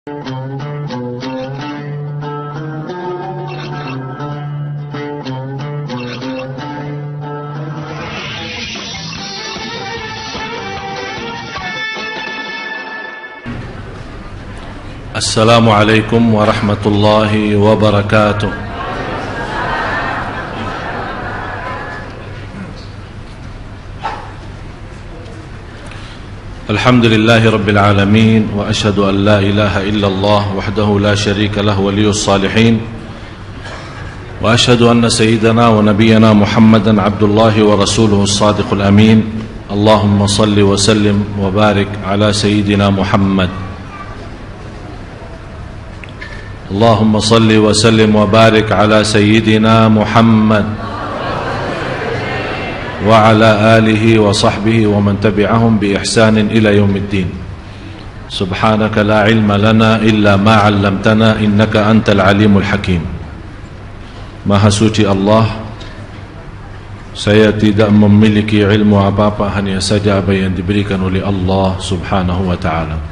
Assalamualaikum warahmatullahi wabarakatuh. Alhamdulillahi rabbil alamin wa ashhadu an la ilaha illallah wahdahu la syarika lahu waliyus salihin wa ashhadu anna sayyidana wa nabiyyana Muhammadan abdullahi wa rasuluhu as-sadiqul amin. Allahumma salli wa sallim wa barik ala sayyidina Muhammad. اللهم صل وسلم وبارك على سيدنا محمد وعلى آله وصحبه ومن تبعهم بإحسان إلى يوم الدين. سبحانك لا علم لنا إلا ما علمتنا إنك أنت العليم الحكيم. Maha suci Allah, saya tidak memiliki ilmu apa-apa, hanya saja apa yang diberikan oleh Allah subhanahu wa ta'ala.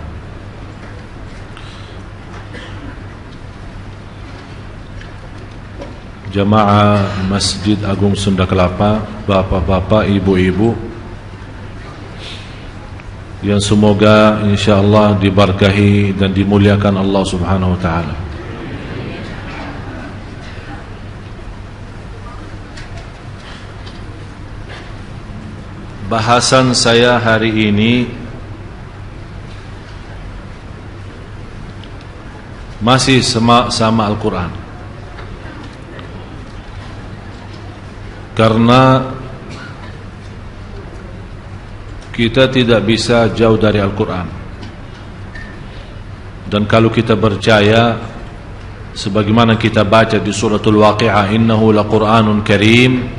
Jamaah Masjid Agung Sunda Kelapa, bapak-bapak, ibu-ibu yang semoga insyaallah diberkahi dan dimuliakan Allah Subhanahu wa taala. Bahasan saya hari ini masih sama Al-Qur'an. Karena kita tidak bisa jauh dari Al-Quran. Dan kalau kita percaya sebagaimana kita baca di suratul Waqi'ah, innahu laqur'anun karim,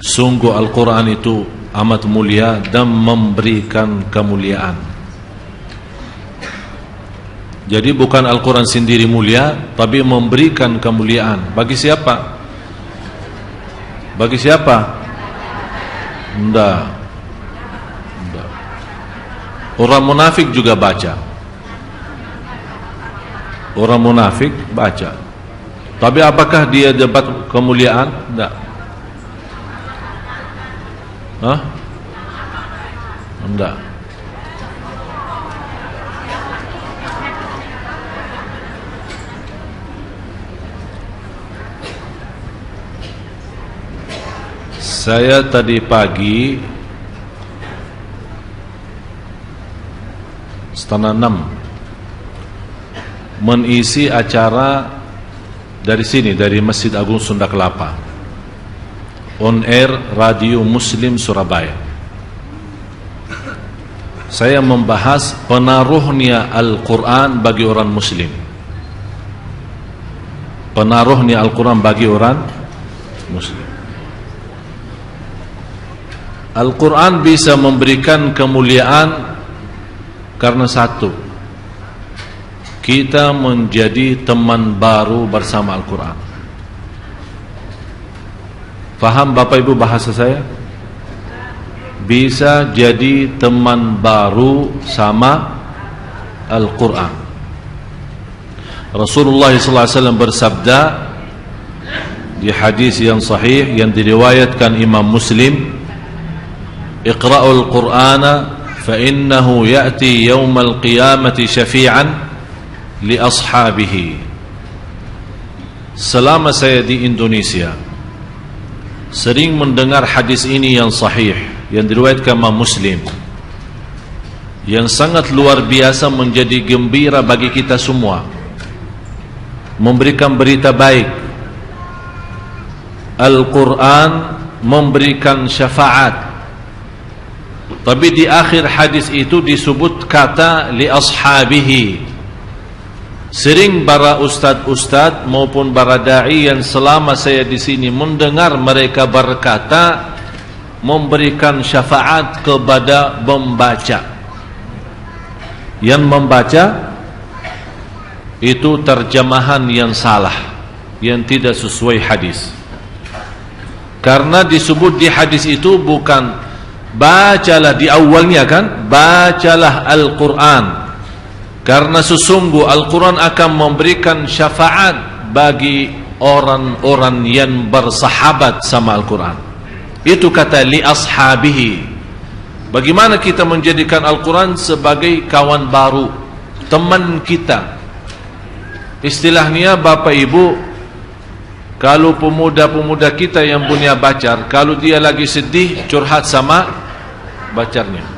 sungguh Al-Quran itu amat mulia dan memberikan kemuliaan. Jadi bukan Al-Quran sendiri mulia, tapi memberikan kemuliaan. Bagi siapa? Bagi siapa? Enggak. Orang munafik juga baca. Orang munafik baca. Tapi apakah dia dapat kemuliaan? Enggak. Hah? Enggak. Saya tadi pagi 5:30 mengisi acara dari sini, dari Masjid Agung Sunda Kelapa, on air Radio Muslim Surabaya. Saya membahas penaruhnya Al-Quran bagi orang Muslim. Penaruhnya Al-Quran bagi orang Muslim. Al-Quran bisa memberikan kemuliaan karena satu, kita menjadi teman baru bersama Al-Quran. Faham Bapak Ibu bahasa saya? Bisa jadi teman baru sama Al-Quran. Rasulullah SAW bersabda di hadis yang sahih yang diriwayatkan Imam Muslim, Iqra'ul Qur'ana fa innahu ya'ti yawmal qiyamati syafi'an li ashabihi. Selama saya di Indonesia sering mendengar hadis ini yang sahih yang diriwayatkan Imam Muslim, yang sangat luar biasa, menjadi gembira bagi kita semua, memberikan berita baik. Al-Quran memberikan syafaat. Tapi di akhir hadis itu disebut kata li ashabihi. Sering para ustad-ustad maupun para dai yang selama saya di sini mendengar mereka berkata memberikan syafaat kepada pembaca. Yang membaca itu terjemahan yang salah, yang tidak sesuai hadis. Karena disebut di hadis itu bukan bacalah di awalnya kan, bacalah Al-Quran. Karena sesungguh Al-Quran akan memberikan syafaat bagi orang-orang yang bersahabat sama Al-Quran. Itu kata li ashabihi. Bagaimana kita menjadikan Al-Quran sebagai kawan baru, teman kita. Istilahnya Bapak Ibu, kalau pemuda-pemuda kita yang punya pacar, kalau dia lagi sedih, curhat sama pacarnya.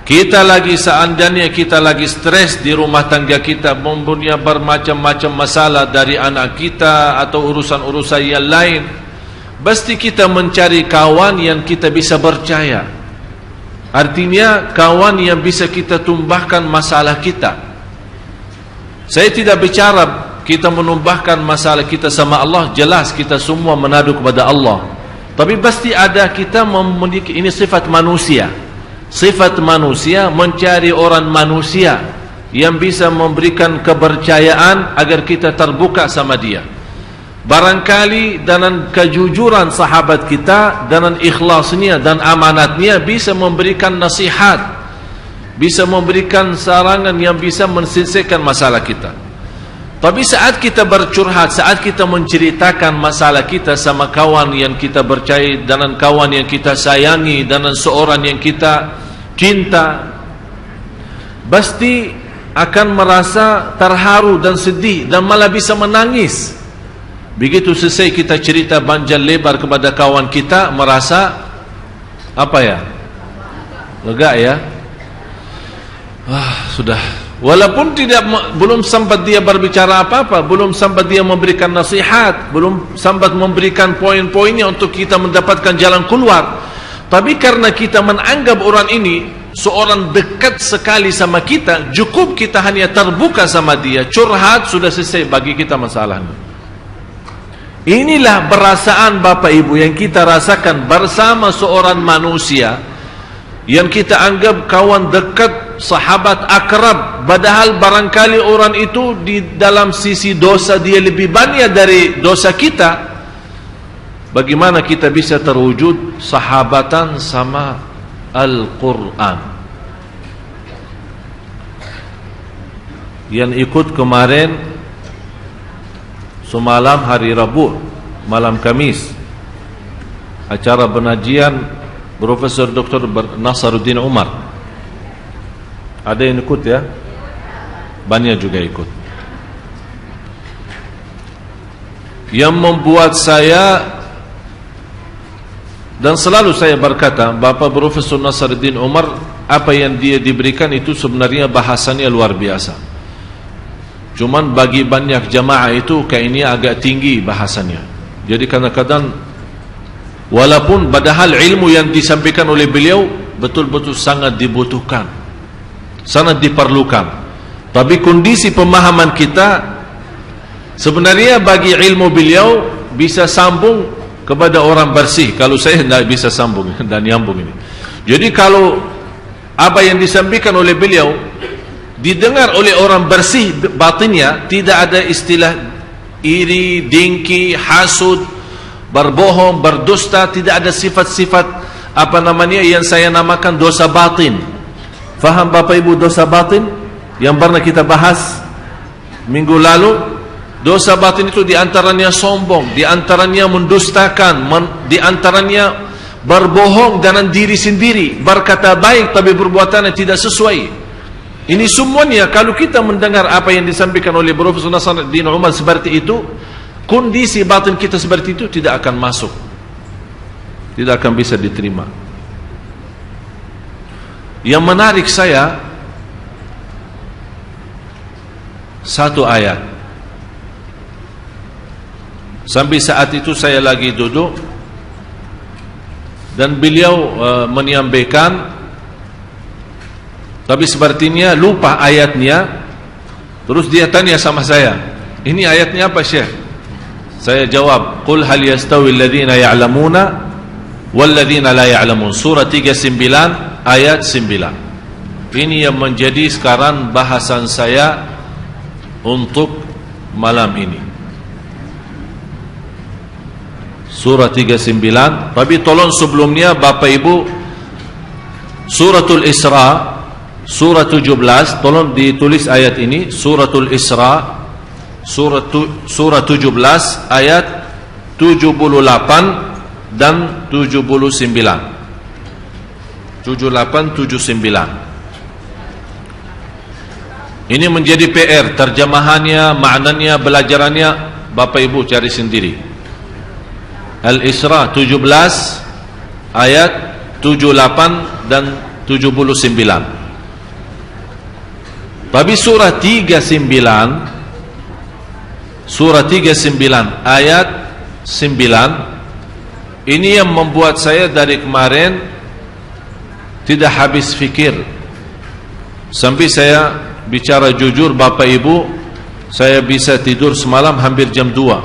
Kita lagi seandainya kita lagi stres di rumah tangga kita, mempunyai bermacam-macam masalah dari anak kita atau urusan-urusan yang lain, pasti kita mencari kawan yang kita bisa percaya. Artinya kawan yang bisa kita tumbahkan masalah kita. Saya tidak bicara kita menumbahkan masalah kita sama Allah, jelas kita semua menadu kepada Allah. Tapi pasti ada kita memiliki, ini sifat manusia. Sifat manusia mencari orang manusia yang bisa memberikan kepercayaan agar kita terbuka sama dia. Barangkali dengan kejujuran sahabat kita, dengan ikhlasnya dan amanatnya bisa memberikan nasihat, bisa memberikan sarangan yang bisa menyelesaikan masalah kita. Tapi saat kita bercurhat, saat kita menceritakan masalah kita sama kawan yang kita percaya, dengan kawan yang kita sayangi, dengan seorang yang kita cinta, pasti akan merasa terharu dan sedih dan malah bisa menangis. Begitu selesai kita cerita panjang lebar kepada kawan kita, merasa apa ya? Lega ya? Sudah. Walaupun belum sempat dia berbicara apa-apa, belum sempat dia memberikan nasihat, belum sempat memberikan poin-poinnya untuk kita mendapatkan jalan keluar. Tapi karena kita menganggap orang ini seorang dekat sekali sama kita, cukup kita hanya terbuka sama dia, curhat, sudah selesai bagi kita masalahnya. Inilah perasaan Bapak Ibu yang kita rasakan bersama seorang manusia yang kita anggap kawan dekat, sahabat akrab, padahal barangkali orang itu di dalam sisi dosa dia lebih banyak dari dosa kita. Bagaimana kita bisa terwujud sahabatan sama Al-Quran? Yang ikut kemarin semalam hari Rabu, malam Kamis, acara pengajian Profesor Dr. Nasaruddin Umar. Ada yang ikut ya? Banyak juga ikut. Yang membuat saya, dan selalu saya berkata, Bapak Profesor Nasaruddin Umar, apa yang dia diberikan itu sebenarnya bahasanya luar biasa. Cuman bagi banyak jamaah itu kayaknya agak tinggi bahasanya. Jadi kadang-kadang walaupun padahal ilmu yang disampaikan oleh beliau betul-betul sangat dibutuhkan, sangat diperlukan. Tapi kondisi pemahaman kita sebenarnya bagi ilmu beliau bisa sambung kepada orang bersih. Kalau saya tidak bisa sambung dan nyambung ini. Jadi kalau apa yang disampaikan oleh beliau didengar oleh orang bersih batinnya, tidak ada istilah iri, dengki, hasud, berbohong, berdusta, tidak ada sifat-sifat apa namanya yang saya namakan dosa batin. Faham Bapak Ibu dosa batin yang pernah kita bahas minggu lalu? Dosa batin itu diantaranya sombong, diantaranya mendustakan, diantaranya berbohong dengan diri sendiri, berkata baik tapi perbuatannya tidak sesuai. Ini semuanya kalau kita mendengar apa yang disampaikan oleh Profesor Nasaruddin Umar seperti itu, kondisi batin kita seperti itu tidak akan masuk, tidak akan bisa diterima. Yang menarik saya satu ayat. Sampai saat itu saya lagi duduk dan beliau menyampaikan, tapi sepertinya lupa ayatnya. Terus dia tanya sama saya, ini ayatnya apa Syekh? Saya jawab, qul hal yastawi alladhina ya'lamuna wal ladzina la ya'lamun, surah 39 ayat 9. Ini yang menjadi sekarang bahasan saya untuk malam ini. Surah 39. Tapi tolong sebelumnya Bapak Ibu, Suratul Isra surah 17, tolong ditulis ayat ini, suratul Isra, surah 17 ayat 78 dan 79. 78, 79. Ini menjadi PR, terjemahannya, maknanya, belajarannya Bapak Ibu cari sendiri. Al-Isra 17 ayat 78 dan 79. Tapi surah 39 ayat 9, ini yang membuat saya dari kemarin tidak habis fikir. Sampai saya bicara jujur Bapak Ibu, saya bisa tidur semalam hampir jam 2.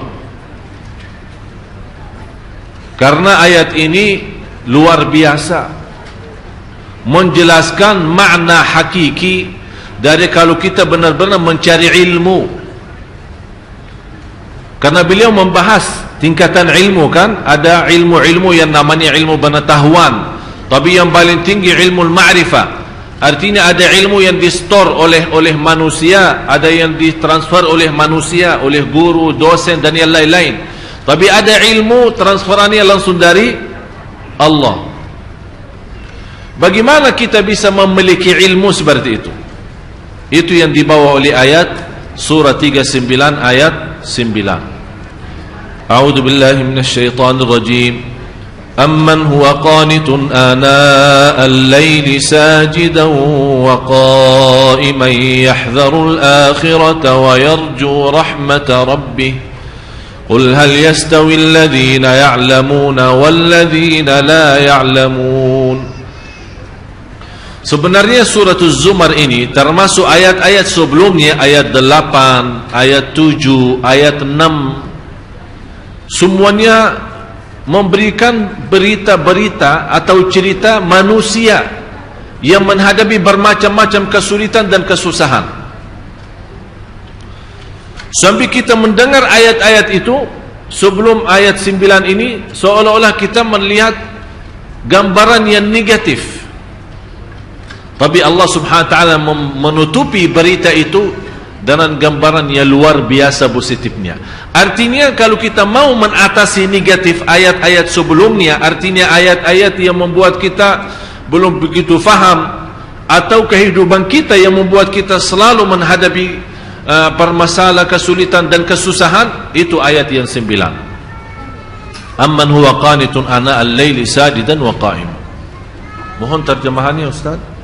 Karena ayat ini luar biasa, menjelaskan makna hakiki dari kalau kita benar-benar mencari ilmu. Karena beliau membahas tingkatan ilmu kan, ada ilmu-ilmu yang namanya ilmu pengetahuan, tapi yang paling tinggi ilmu ma'rifah. Artinya ada ilmu yang di-store oleh manusia, ada yang ditransfer oleh manusia, oleh guru, dosen dan yang lain-lain. Tapi ada ilmu transferannya langsung dari Allah. Bagaimana kita bisa memiliki ilmu seperti itu? Itu yang dibawa oleh ayat surah 39 ayat 9. A'udzu billahi minasy syaithanir rajim. أمن هو قانت آناء الليل ساجدا وقائما يحذر الآخرة ويرجو رحمة ربه قل هل يستوي الذين يعلمون والذين لا يعلمون. Sebenarnya surah Az-Zumar ini termasuk ayat-ayat sebelumnya, ayat 8, ayat 7, ayat 6, semuanya memberikan berita-berita atau cerita manusia yang menghadapi bermacam-macam kesulitan dan kesusahan. Sampai kita mendengar ayat-ayat itu sebelum ayat 9 ini, seolah-olah kita melihat gambaran yang negatif. Tapi Allah Subhanahu wa taala menutupi berita itu dengan gambaran yang luar biasa positifnya. Artinya kalau kita mau mengatasi negatif ayat-ayat sebelumnya, artinya ayat-ayat yang membuat kita belum begitu faham, atau kehidupan kita yang membuat kita selalu menghadapi permasalahan, kesulitan dan kesusahan, itu ayat yang 9. Amman huwa qanitun ana al-laili sajidan wa qa'im. Mohon terjemahannya Ustaz.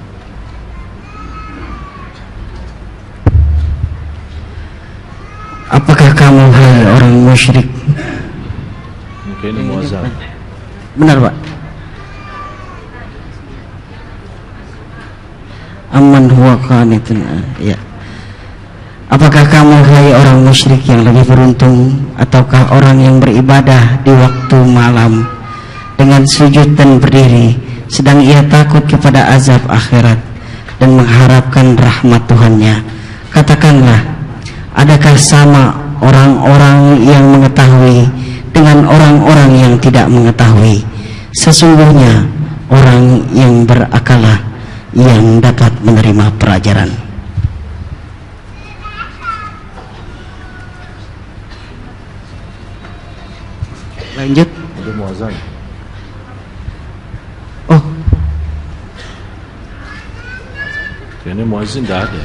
Apakah kamu hai orang musyrik? Mungkin ini muazzam. Benar Pak. Amman huwa qanitun. Ya. Apakah kamu hai orang musyrik yang lebih beruntung, ataukah orang yang beribadah di waktu malam dengan sujud dan berdiri, sedang ia takut kepada azab akhirat dan mengharapkan rahmat Tuhannya? Katakanlah, adakah sama orang-orang yang mengetahui dengan orang-orang yang tidak mengetahui? Sesungguhnya orang yang berakalah yang dapat menerima pelajaran. Lanjut. Ada muazzam. Oh, Ini muazzin dah ada.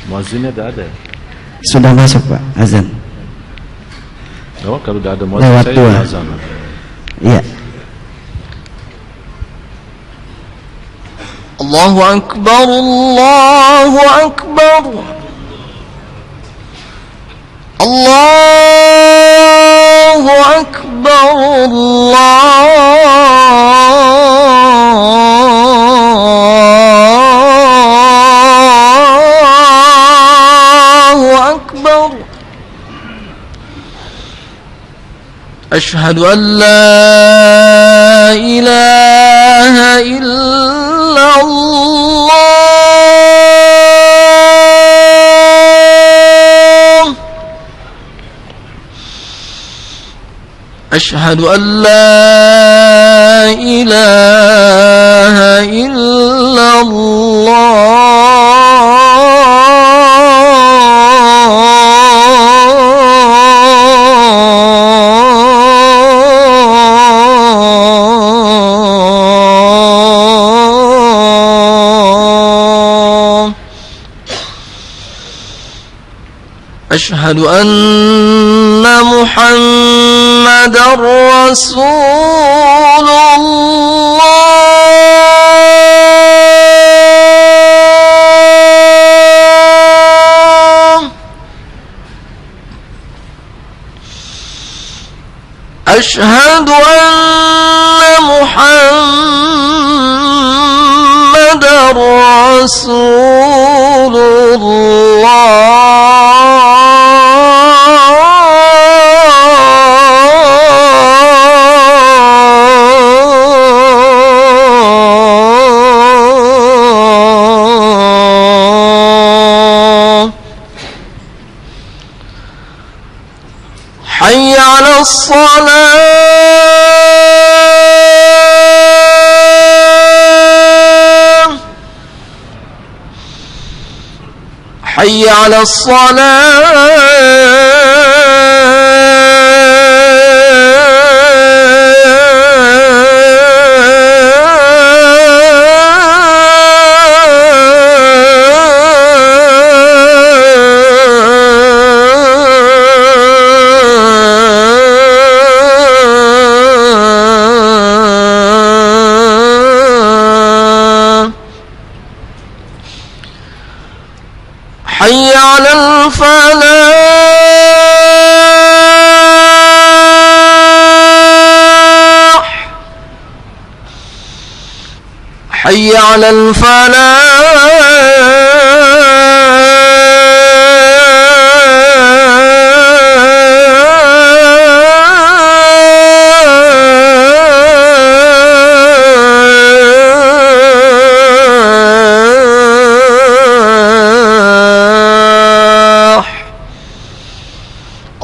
Muazzinnya dah ada. sudah masuk Pak azan. Oh, kalau dah ada muazzin Lewat saya dua. azan. Iya. Allahu Akbar, Allahu Akbar, Allahu Akbar, Allahu Akbar. Ashhadu an la ilaha illallah. أشهد أن لا إله إلا الله أشهد أن محمد رسول الله أشهد أن محمد رسول الله حي على الصلاة حي على حي على الفلاح حي على الفلاح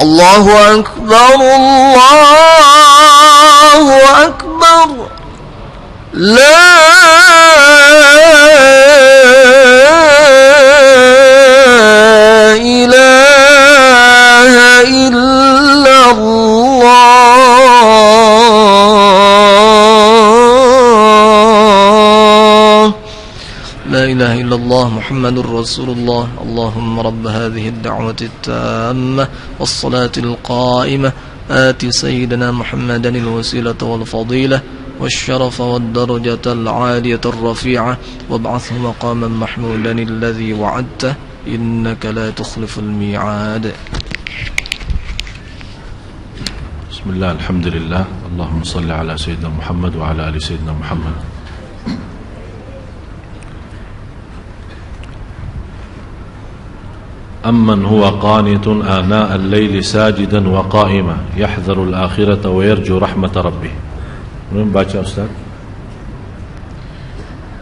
الله أكبر الله أكبر لا إله إلا الله لا إله إلا الله محمد رسول الله اللهم رب هذه الدعوة التامة والصلاة القائمة آت سيدنا محمدا الوسيلة والفضيلة والشرف والدرجة العالية الرفيعة وابعثه مقاما محمودا الذي وعدته إنك لا تخلف الميعاد. بسم الله الحمد لله اللهم صل على سيدنا محمد وعلى آل سيدنا محمد. أمن هو قانت آناء الليل ساجدا وقائما يحذر الآخرة ويرجو رحمة ربه. Membaca Ustaz.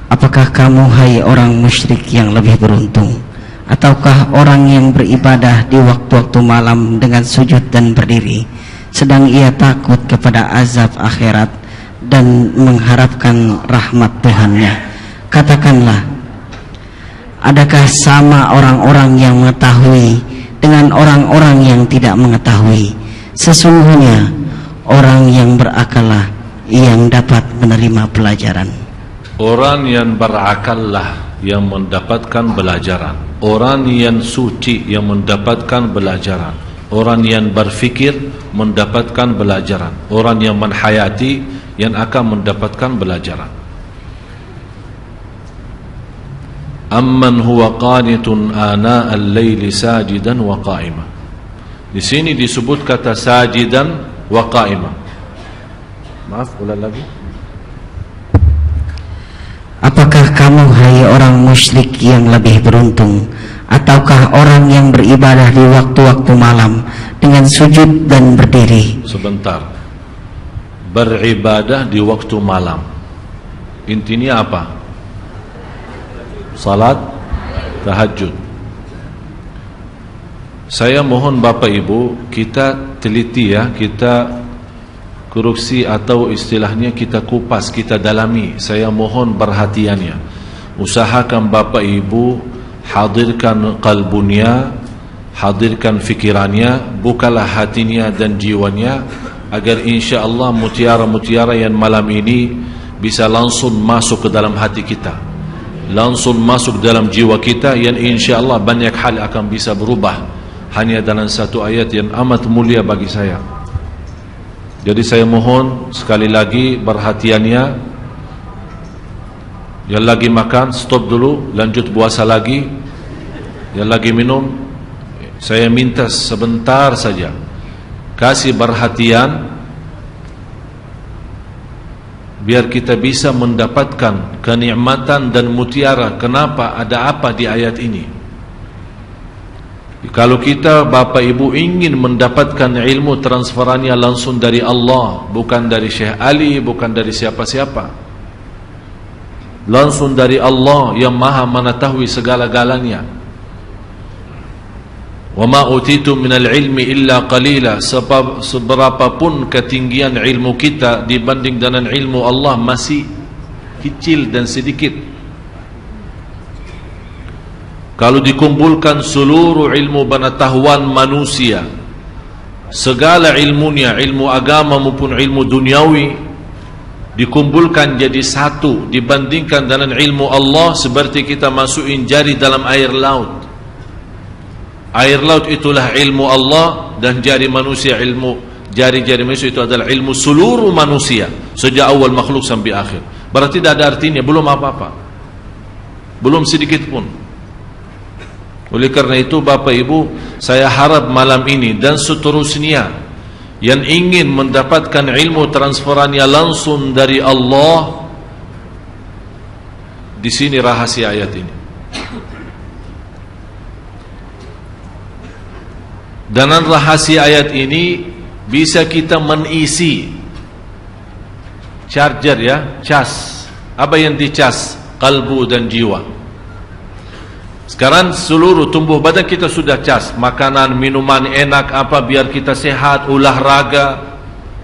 Apakah kamu hai orang musyrik yang lebih beruntung, ataukah orang yang beribadah di waktu-waktu malam dengan sujud dan berdiri, sedang ia takut kepada azab akhirat dan mengharapkan rahmat Tuhannya? Katakanlah, adakah sama orang-orang yang mengetahui dengan orang-orang yang tidak mengetahui? Sesungguhnya orang yang berakallah yang dapat menerima pelajaran. Orang yang berakallah yang mendapatkan pelajaran. Orang yang suci yang mendapatkan pelajaran. Orang yang berfikir mendapatkan pelajaran. Orang yang menhayati yang akan mendapatkan pelajaran. Amman huwa qanitun ana al-laili sajidan wa qa'ima. Di sini disebut kata sajidan wa qa'ima. Maaf, ulang lagi. Apakah kamu hai orang musyrik yang lebih beruntung, ataukah orang yang beribadah di waktu-waktu malam dengan sujud dan berdiri? Sebentar. Beribadah di waktu malam, intinya apa? Salat tahajud. Saya mohon Bapak Ibu, kita teliti ya, kita korupsi atau istilahnya kita kupas, kita dalami. Saya mohon perhatiannya. Usahakan Bapak Ibu hadirkan qalbunya, hadirkan fikirannya, bukalah hatinya dan jiwanya, agar insya Allah mutiara-mutiara yang malam ini bisa langsung masuk ke dalam hati kita, langsung masuk dalam jiwa kita, yang insya Allah banyak hal akan bisa berubah hanya dalam satu ayat yang amat mulia bagi saya. Jadi saya mohon sekali lagi perhatiannya. Yang lagi makan stop dulu, lanjut puasa lagi. Yang lagi minum, saya minta sebentar saja kasih perhatian, biar kita bisa mendapatkan kenikmatan dan mutiara. Kenapa? Ada apa di ayat ini? Kalau kita Bapak Ibu ingin mendapatkan ilmu transferannya langsung dari Allah, bukan dari Syekh Ali, bukan dari siapa-siapa, langsung dari Allah yang maha mengetahui segala-galanya. Wa ma utitu minal ilmi illa qalila. Seberapapun ketinggian ilmu kita dibanding dengan ilmu Allah masih kecil dan sedikit. Kalau dikumpulkan seluruh ilmu pengetahuan manusia, segala ilmunya, ilmu agama maupun ilmu duniawi, dikumpulkan jadi satu dibandingkan dengan ilmu Allah, seperti kita masukin jari dalam air laut. Air laut itulah ilmu Allah, dan jari manusia, ilmu jari-jari manusia itu adalah ilmu seluruh manusia sejak awal makhluk sampai akhir. Berarti tidak ada artinya, belum apa-apa, belum sedikit pun. Oleh karena itu Bapak Ibu, saya harap malam ini dan seterusnya yang ingin mendapatkan ilmu transferannya langsung dari Allah, di sini rahasia ayat ini. Dengan rahasia ayat ini bisa kita mengisi charger, ya, cas. Apa yang dicas? Kalbu dan jiwa. Sekarang seluruh tumbuh badan kita sudah cas, makanan, minuman enak apa, biar kita sehat, olahraga,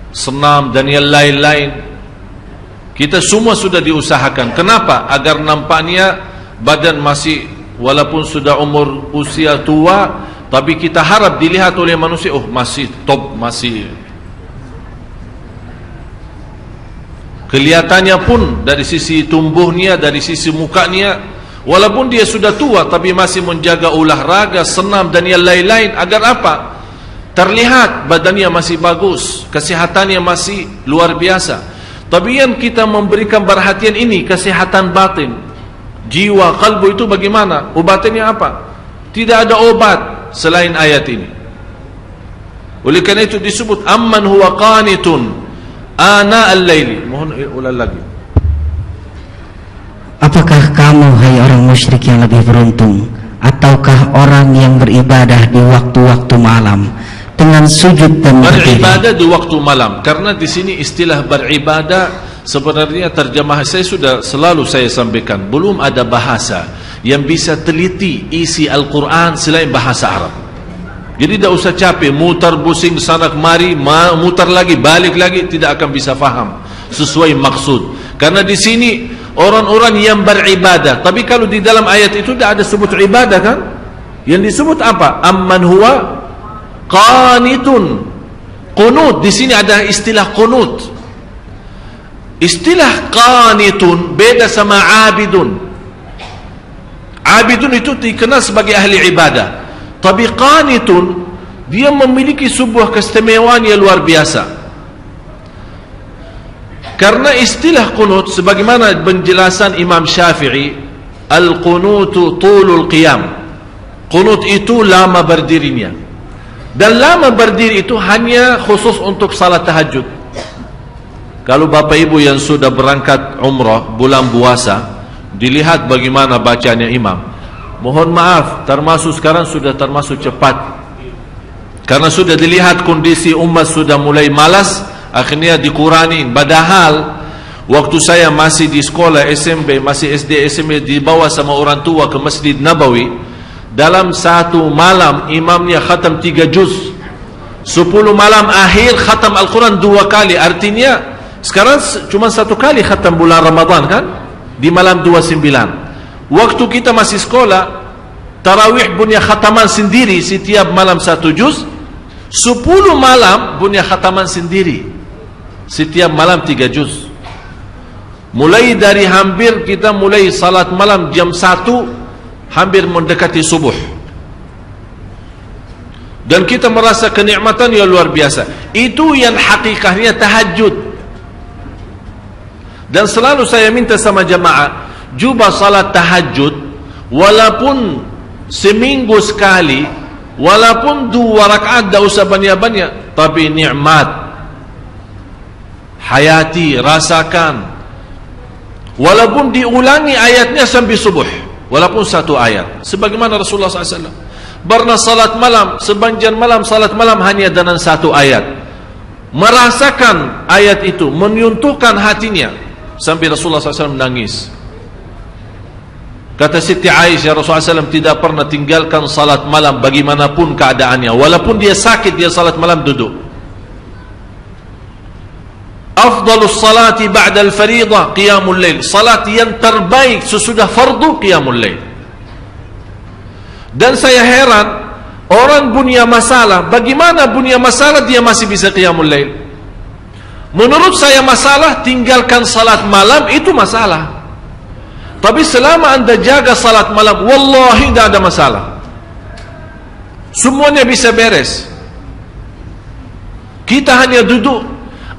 senam dan yang lain-lain. Kita semua sudah diusahakan. Kenapa? Agar nampaknya badan masih, walaupun sudah umur usia tua, tapi kita harap dilihat oleh manusia, oh masih top, masih. Kelihatannya pun dari sisi tumbuhnya, dari sisi mukanya, walaupun dia sudah tua tapi masih menjaga olahraga, senam dan yang lain-lain. Agar apa? Terlihat badannya masih bagus, kesehatannya masih luar biasa. Tapi yang kita memberikan perhatian ini kesehatan batin, jiwa, kalbu itu bagaimana? Obatnya apa? Tidak ada obat selain ayat ini. Oleh karena itu disebut amman huwa qanitun ana al-laili. Mohon ulang lagi. Apakah kamu, hai orang musyrik yang lebih beruntung, ataukah orang yang beribadah di waktu-waktu malam dengan sujud dan beribadah di waktu malam? Karena di sini istilah beribadah sebenarnya terjemah saya sudah selalu saya sampaikan, belum ada bahasa yang bisa teliti isi Al-Quran selain bahasa Arab. Jadi tidak usah capek mutar pusing sana kemari, mutar lagi, balik lagi, tidak akan bisa faham sesuai maksud. Karena di sini orang-orang yang beribadah, tapi kalau di dalam ayat itu tidak ada sebut ibadah, kan? Yang disebut apa? Amman huwa qanitun. Qunut, di sini ada istilah qunut. Istilah qanitun beda sama abidun. Abidun itu dikenal sebagai ahli ibadah, tapi qanitun dia memiliki sebuah keistimewaan yang luar biasa. Karena istilah qunut sebagaimana penjelasan Imam Syafi'i, al-qunutu tulul qiyam. Qunut itu lama berdirinya. Dan lama berdiri itu hanya khusus untuk salat tahajud. Kalau Bapak Ibu yang sudah berangkat umrah bulan puasa, dilihat bagaimana bacanya imam. Mohon maaf, termasuk sekarang sudah termasuk cepat. Karena sudah dilihat kondisi umat sudah mulai malas, akhirnya dikurangin. Padahal waktu saya masih di sekolah SMP, masih SD SMP, dibawa sama orang tua ke Masjid Nabawi, dalam satu malam imamnya khatam 3 juz. 10 malam akhir khatam Al-Quran 2 kali. Artinya sekarang cuma 1 kali khatam bulan Ramadan kan, di malam 29. Waktu kita masih sekolah, tarawih punya khataman sendiri, setiap malam 1 juz. 10 malam punya khataman sendiri, setiap malam 3 juz. Mulai dari hampir kita mulai salat malam jam 1, hampir mendekati subuh. Dan kita merasa kenikmatan yang luar biasa. Itu yang hakikatnya tahajud. Dan selalu saya minta sama jamaah, cuba salat tahajud, walaupun seminggu sekali, walaupun 2 rakaat, tak usah banyak-banyak, tapi nikmat. Hayati, rasakan. Walaupun diulangi ayatnya sampai subuh, walaupun 1 ayat. Sebagaimana Rasulullah SAW pernah salat malam, sepanjang malam salat malam hanya dengan 1 ayat. Merasakan ayat itu, menyentuhkan hatinya, sampai Rasulullah SAW menangis. Kata Siti Aisyah, Rasulullah SAW tidak pernah tinggalkan salat malam bagaimanapun keadaannya. Walaupun dia sakit, dia salat malam duduk. Afdalus salati ba'dal faridah qiyamul lail. Salat yang terbaik sesudah fardu qiyamul lail. Dan saya heran, orang punya masalah, bagaimana punya masalah dia masih bisa qiyamul lail? Menurut saya masalah tinggalkan salat malam itu masalah. Tapi selama anda jaga salat malam, wallahi tidak ada masalah. Semuanya bisa beres. Kita hanya duduk.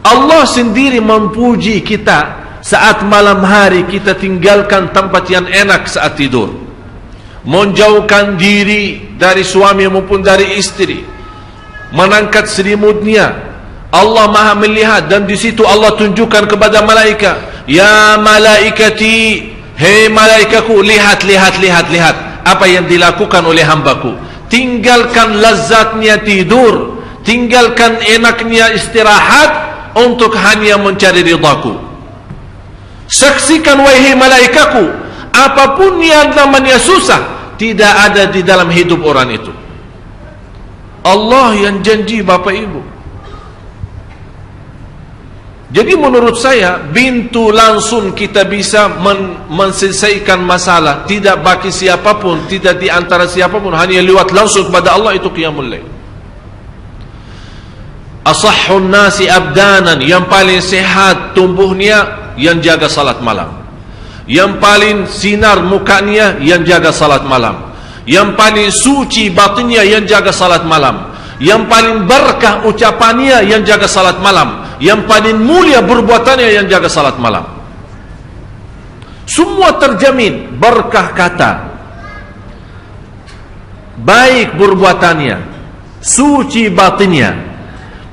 Allah sendiri memuji kita saat malam hari kita tinggalkan tempat yang enak saat tidur, menjauhkan diri dari suami maupun dari istri, mengangkat selimutnya. Allah maha melihat, dan di situ Allah tunjukkan kepada malaikat, ya malaikati, hei malaikaku, lihat apa yang dilakukan oleh hambaku. Tinggalkan lazatnya tidur, tinggalkan enaknya istirahat untuk hanya mencari ridhaku. Saksikan wahai malaikaku, apapun yang namanya susah tidak ada di dalam hidup orang itu. Allah yang janji Bapak Ibu. Jadi menurut saya, pintu langsung kita bisa menyelesaikan masalah, tidak bagi siapapun, tidak di antara siapapun, hanya lewat langsung kepada Allah, itu qiyamul lail. Asahhun nasi abdanan, yang paling sehat tubuhnya yang jaga salat malam, yang paling sinar mukanya yang jaga salat malam, yang paling suci batinnya yang jaga salat malam, yang paling berkah ucapannya yang jaga salat malam, yang paling mulia perbuatannya yang jaga salat malam. Semua terjamin berkah kata, baik perbuatannya, suci batinnya.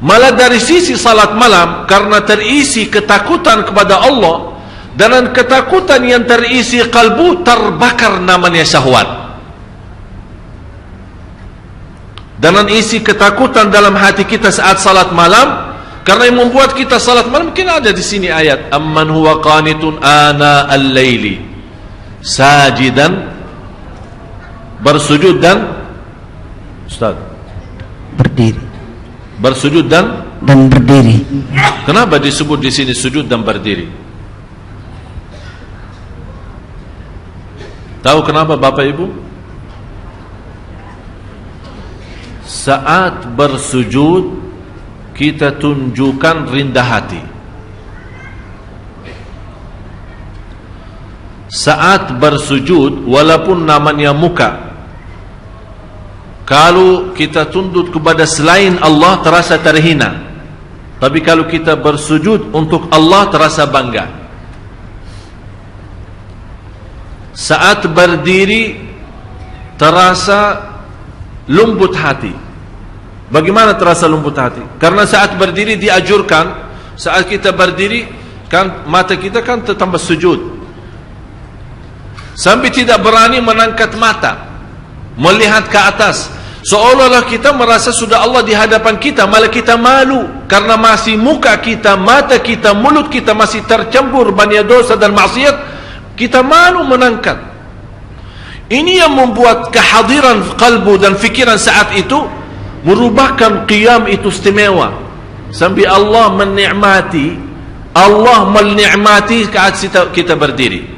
Malah dari sisi salat malam, karena terisi ketakutan kepada Allah, dan ketakutan yang terisi kalbu, terbakar namanya syahwat. Dan isi ketakutan dalam hati kita saat salat malam, karena yang membuat kita salat malam, mungkin ada di sini ayat, amman huwa qanitun ana al-laili sajidan, bersujud dan Ustaz berdiri, bersujud dan berdiri. Kenapa disebut di sini sujud dan berdiri? Tahu kenapa Bapak Ibu? Saat bersujud kita tunjukkan rendah hati. Saat bersujud, walaupun namanya muka, kalau kita tunduk kepada selain Allah terasa terhina. Tapi kalau kita bersujud untuk Allah terasa bangga. Saat berdiri terasa lembut hati. Bagaimana terasa lembut hati? Karena saat berdiri dianjurkan, saat kita berdiri kan mata kita kan tambah sujud, sampai tidak berani mengangkat mata, melihat ke atas, seolah-olah kita merasa sudah Allah di hadapan kita, malah kita malu karena masih muka kita, mata kita, mulut kita masih tercampur banyak dosa dan maksiat. Kita malu menangkat. Ini yang membuat kehadiran kalbu dan fikiran saat itu merubahkan qiyam itu istimewa sampai Allah menikmati saat kita berdiri.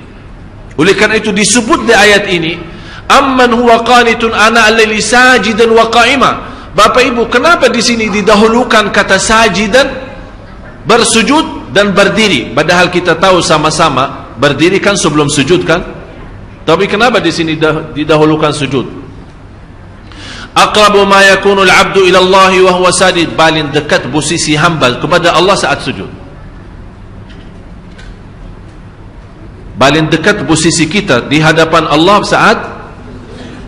Oleh kerana itu disebut di ayat ini, amman huwa qanitun ana al-laili sajidan wa qa'ima. Bapak Ibu, kenapa di sini didahulukan kata sajidan, bersujud dan berdiri, padahal kita tahu sama-sama berdiri kan sebelum sujud kan? Tapi kenapa di sini didahulukan sujud? Aqrabu ma yakunu al-'abdu ila Allah wa huwa sajid, paling dekat posisi hamba kepada Allah saat sujud. Paling dekat posisi kita di hadapan Allah saat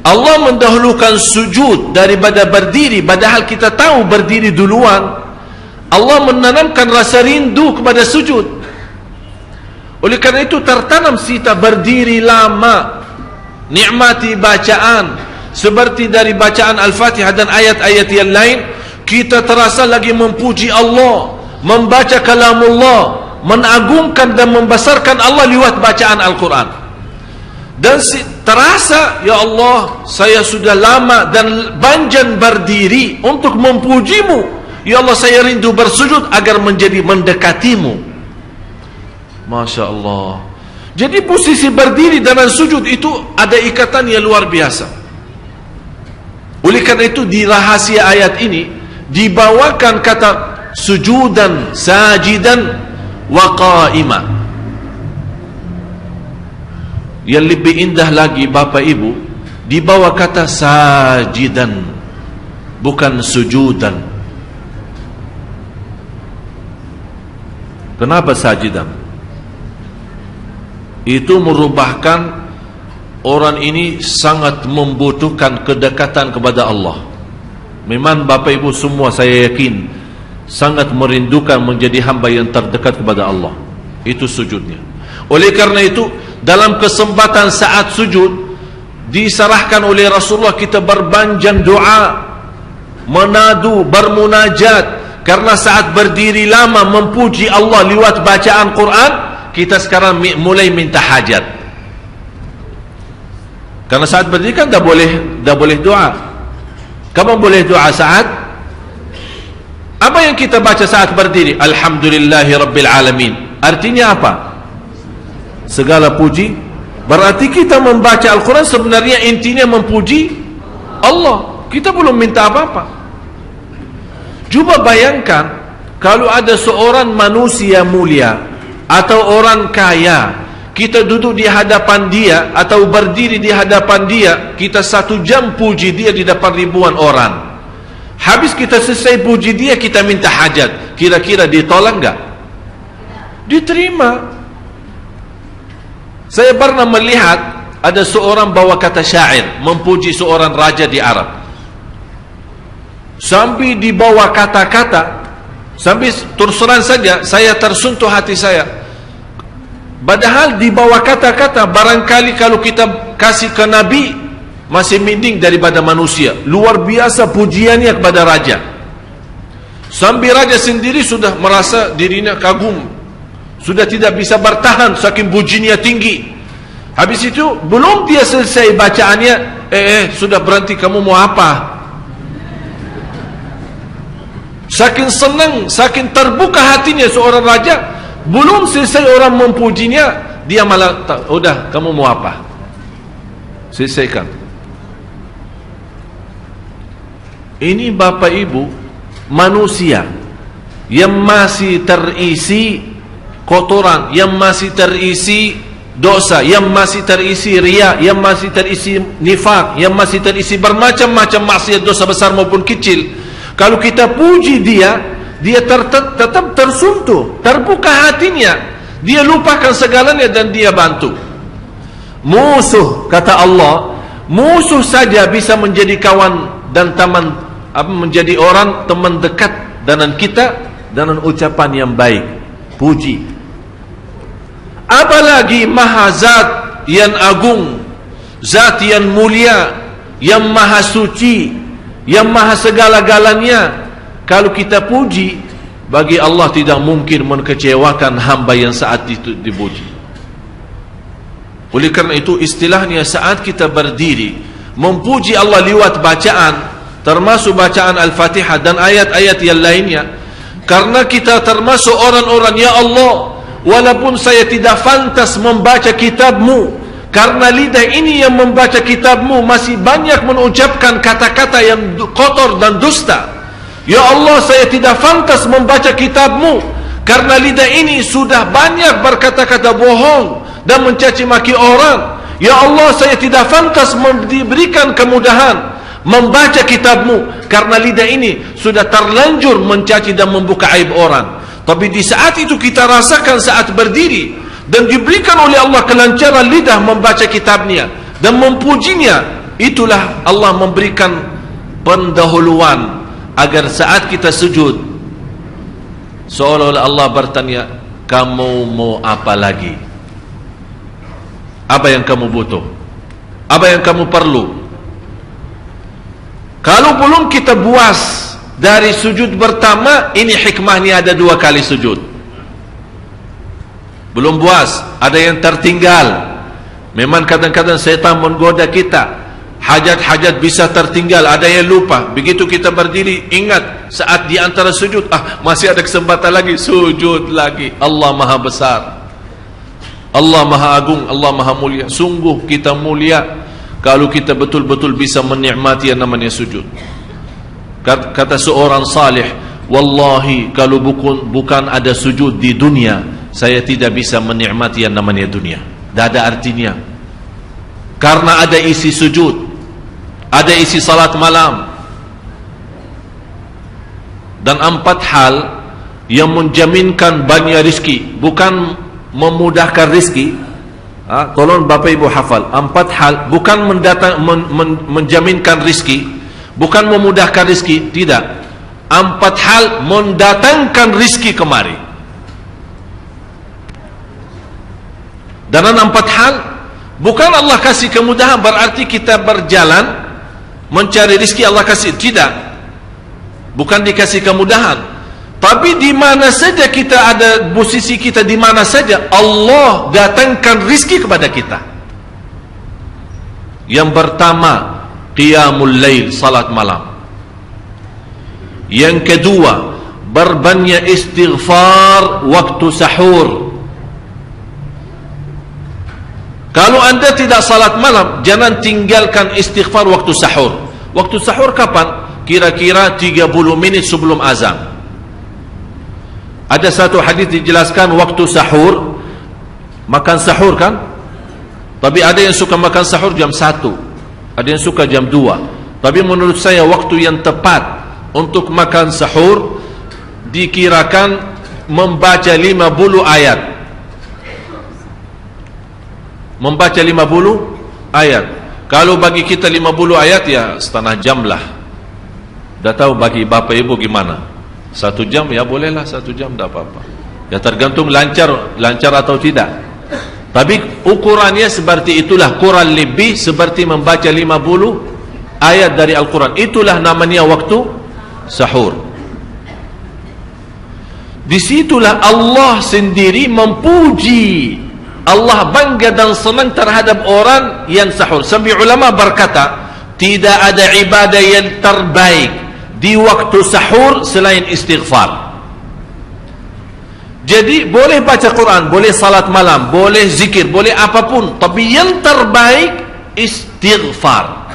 Allah mendahulukan sujud daripada berdiri, padahal kita tahu berdiri duluan. Allah menanamkan rasa rindu kepada sujud. Oleh kerana itu tertanam kita berdiri lama, nikmati bacaan, seperti dari bacaan Al-Fatihah dan ayat-ayat yang lain, kita terasa lagi memuji Allah, membaca kalamullah, mengagungkan dan membesarkan Allah lewat bacaan Al-Quran. Dan terasa, ya Allah, saya sudah lama dan banjan berdiri untuk memujimu. Ya Allah, saya rindu bersujud agar menjadi mendekatimu. Masya Allah. Jadi posisi berdiri dan sujud itu ada ikatan yang luar biasa. Oleh karena itu di rahasia ayat ini dibawakan kata sujudan, sajidan, wa qa'ima. Yang lebih indah lagi Bapak Ibu, dibawa kata sajidan, bukan sujudan. Kenapa sajidan? Itu merubahkan orang ini sangat membutuhkan kedekatan kepada Allah. Memang Bapak Ibu semua saya yakin sangat merindukan menjadi hamba yang terdekat kepada Allah. Itu sujudnya. Oleh karena itu dalam kesempatan saat sujud diserahkan oleh Rasulullah kita berbanjang doa, menadu, bermunajat. Karena saat berdiri lama memuji Allah lewat bacaan Quran, kita sekarang mulai minta hajat. Karena saat berdiri kan dah boleh doa. Kamu boleh doa saat apa yang kita baca saat berdiri? Alhamdulillahi Rabbil Alamin. Artinya apa? Segala puji. Berarti kita membaca Al-Quran sebenarnya intinya memuji Allah. Kita belum minta apa-apa. Cuba bayangkan kalau ada seorang manusia mulia atau orang kaya, kita duduk di hadapan dia atau berdiri di hadapan dia, kita 1 jam puji dia di depan ribuan orang. Habis kita selesai puji dia, kita minta hajat, kira-kira ditolak enggak? Diterima. Saya pernah melihat ada seorang bawa kata syair memuji seorang raja di Arab. Sampai di bawah kata-kata, sampai terus terang saja saya tersentuh hati saya. Padahal di bawah kata-kata barangkali kalau kita kasih ke Nabi masih mending daripada manusia. Luar biasa pujiannya kepada raja. Sampai raja sendiri sudah merasa dirinya kagum, sudah tidak bisa bertahan saking pujiannya tinggi. Habis itu belum dia selesai bacaannya, sudah berhenti, kamu mau apa? Saking senang, saking terbuka hatinya seorang raja, belum selesai orang memujinya, dia malah, udah kamu mau apa? Selesaikan. Ini Bapak Ibu manusia yang masih terisi kotoran, yang masih terisi dosa, yang masih terisi riya, yang masih terisi nifak, yang masih terisi bermacam-macam maksiat dosa besar maupun kecil. Kalau kita puji dia, dia tetap tersentuh, terbuka hatinya, dia lupakan segalanya dan dia bantu. Musuh, kata Allah, musuh saja bisa menjadi kawan dan teman, menjadi orang teman dekat dengan kita dengan ucapan yang baik, puji. Apalagi maha zat yang agung, zat yang mulia, yang maha suci, yang maha segala-galanya. Kalau kita puji, bagi Allah tidak mungkin mengecewakan hamba yang saat itu dipuji. Oleh karena itu istilahnya saat kita berdiri memuji Allah lewat bacaan, termasuk bacaan Al-Fatihah dan ayat-ayat yang lainnya. Karena kita termasuk orang-orang, ya Allah, walaupun saya tidak pantas membaca kitab-Mu, karena lidah ini yang membaca kitab-Mu masih banyak mengucapkan kata-kata yang kotor dan dusta. Ya Allah, saya tidak pantas membaca kitab-Mu, karena lidah ini sudah banyak berkata-kata bohong dan mencaci maki orang. Ya Allah, saya tidak pantas diberikan kemudahan membaca kitab-Mu, karena lidah ini sudah terlanjur mencaci dan membuka aib orang. Tapi di saat itu kita rasakan saat berdiri dan diberikan oleh Allah kelancaran lidah membaca kitab-Nya dan memujinya, itulah Allah memberikan pendahuluan agar saat kita sujud seolah-olah Allah bertanya, kamu mau apa lagi? Apa yang kamu butuh? Apa yang kamu perlu? Kalau belum kita puas dari sujud pertama, ini hikmahnya ada 2 kali sujud. Belum puas, ada yang tertinggal. Memang kadang-kadang syaitan menggoda kita. Hajat-hajat bisa tertinggal, ada yang lupa. Begitu kita berdiri, ingat saat di antara sujud, masih ada kesempatan lagi, sujud lagi. Allah Maha Besar, Allah Maha Agung, Allah Maha Mulia. Sungguh kita mulia kalau kita betul-betul bisa menikmati yang namanya sujud. Kata seorang salih, wallahi kalau bukan ada sujud di dunia, saya tidak bisa menikmati yang namanya dunia. Tidak ada artinya. Karena ada isi sujud, ada isi salat malam, dan 4 hal yang menjaminkan banyak rizki, bukan memudahkan rizki. Tolong Bapak Ibu hafal, 4 hal bukan menjaminkan rizki, bukan memudahkan rizki, tidak. 4 hal mendatangkan rizki kemari. Dan 4 hal bukan Allah kasih kemudahan berarti kita berjalan mencari rizki Allah kasih, tidak. Bukan dikasih kemudahan. Tapi di mana saja kita ada, posisi kita di mana saja, Allah datangkan rizki kepada kita. Yang pertama, qiyamul lail, salat malam. Yang kedua, berbanyak istighfar waktu sahur. Kalau anda tidak salat malam, jangan tinggalkan istighfar waktu sahur. Waktu sahur kapan? Kira-kira 30 menit sebelum azan. Ada satu hadis dijelaskan waktu sahur, makan sahur kan? Tapi ada yang suka makan sahur jam 1, ada yang suka jam 2. Tapi menurut saya waktu yang tepat untuk makan sahur dikirakan membaca 50 ayat. Membaca 50 ayat. Kalau bagi kita 50 ayat ya setengah jam lah. Dah tahu bagi Bapak Ibu gimana? 1 jam ya bolehlah, 1 jam tidak apa-apa. Ya tergantung lancar atau tidak. Tapi ukurannya seperti itulah, kurang lebih seperti membaca 50 ayat dari Al-Quran. Itulah namanya waktu sahur. Disitulah Allah sendiri memuji, Allah bangga dan senang terhadap orang yang sahur. Sampai ulama berkata, tidak ada ibadah yang terbaik di waktu sahur selain istighfar. Jadi boleh baca Quran, boleh salat malam, boleh zikir, boleh apapun, tapi yang terbaik istighfar.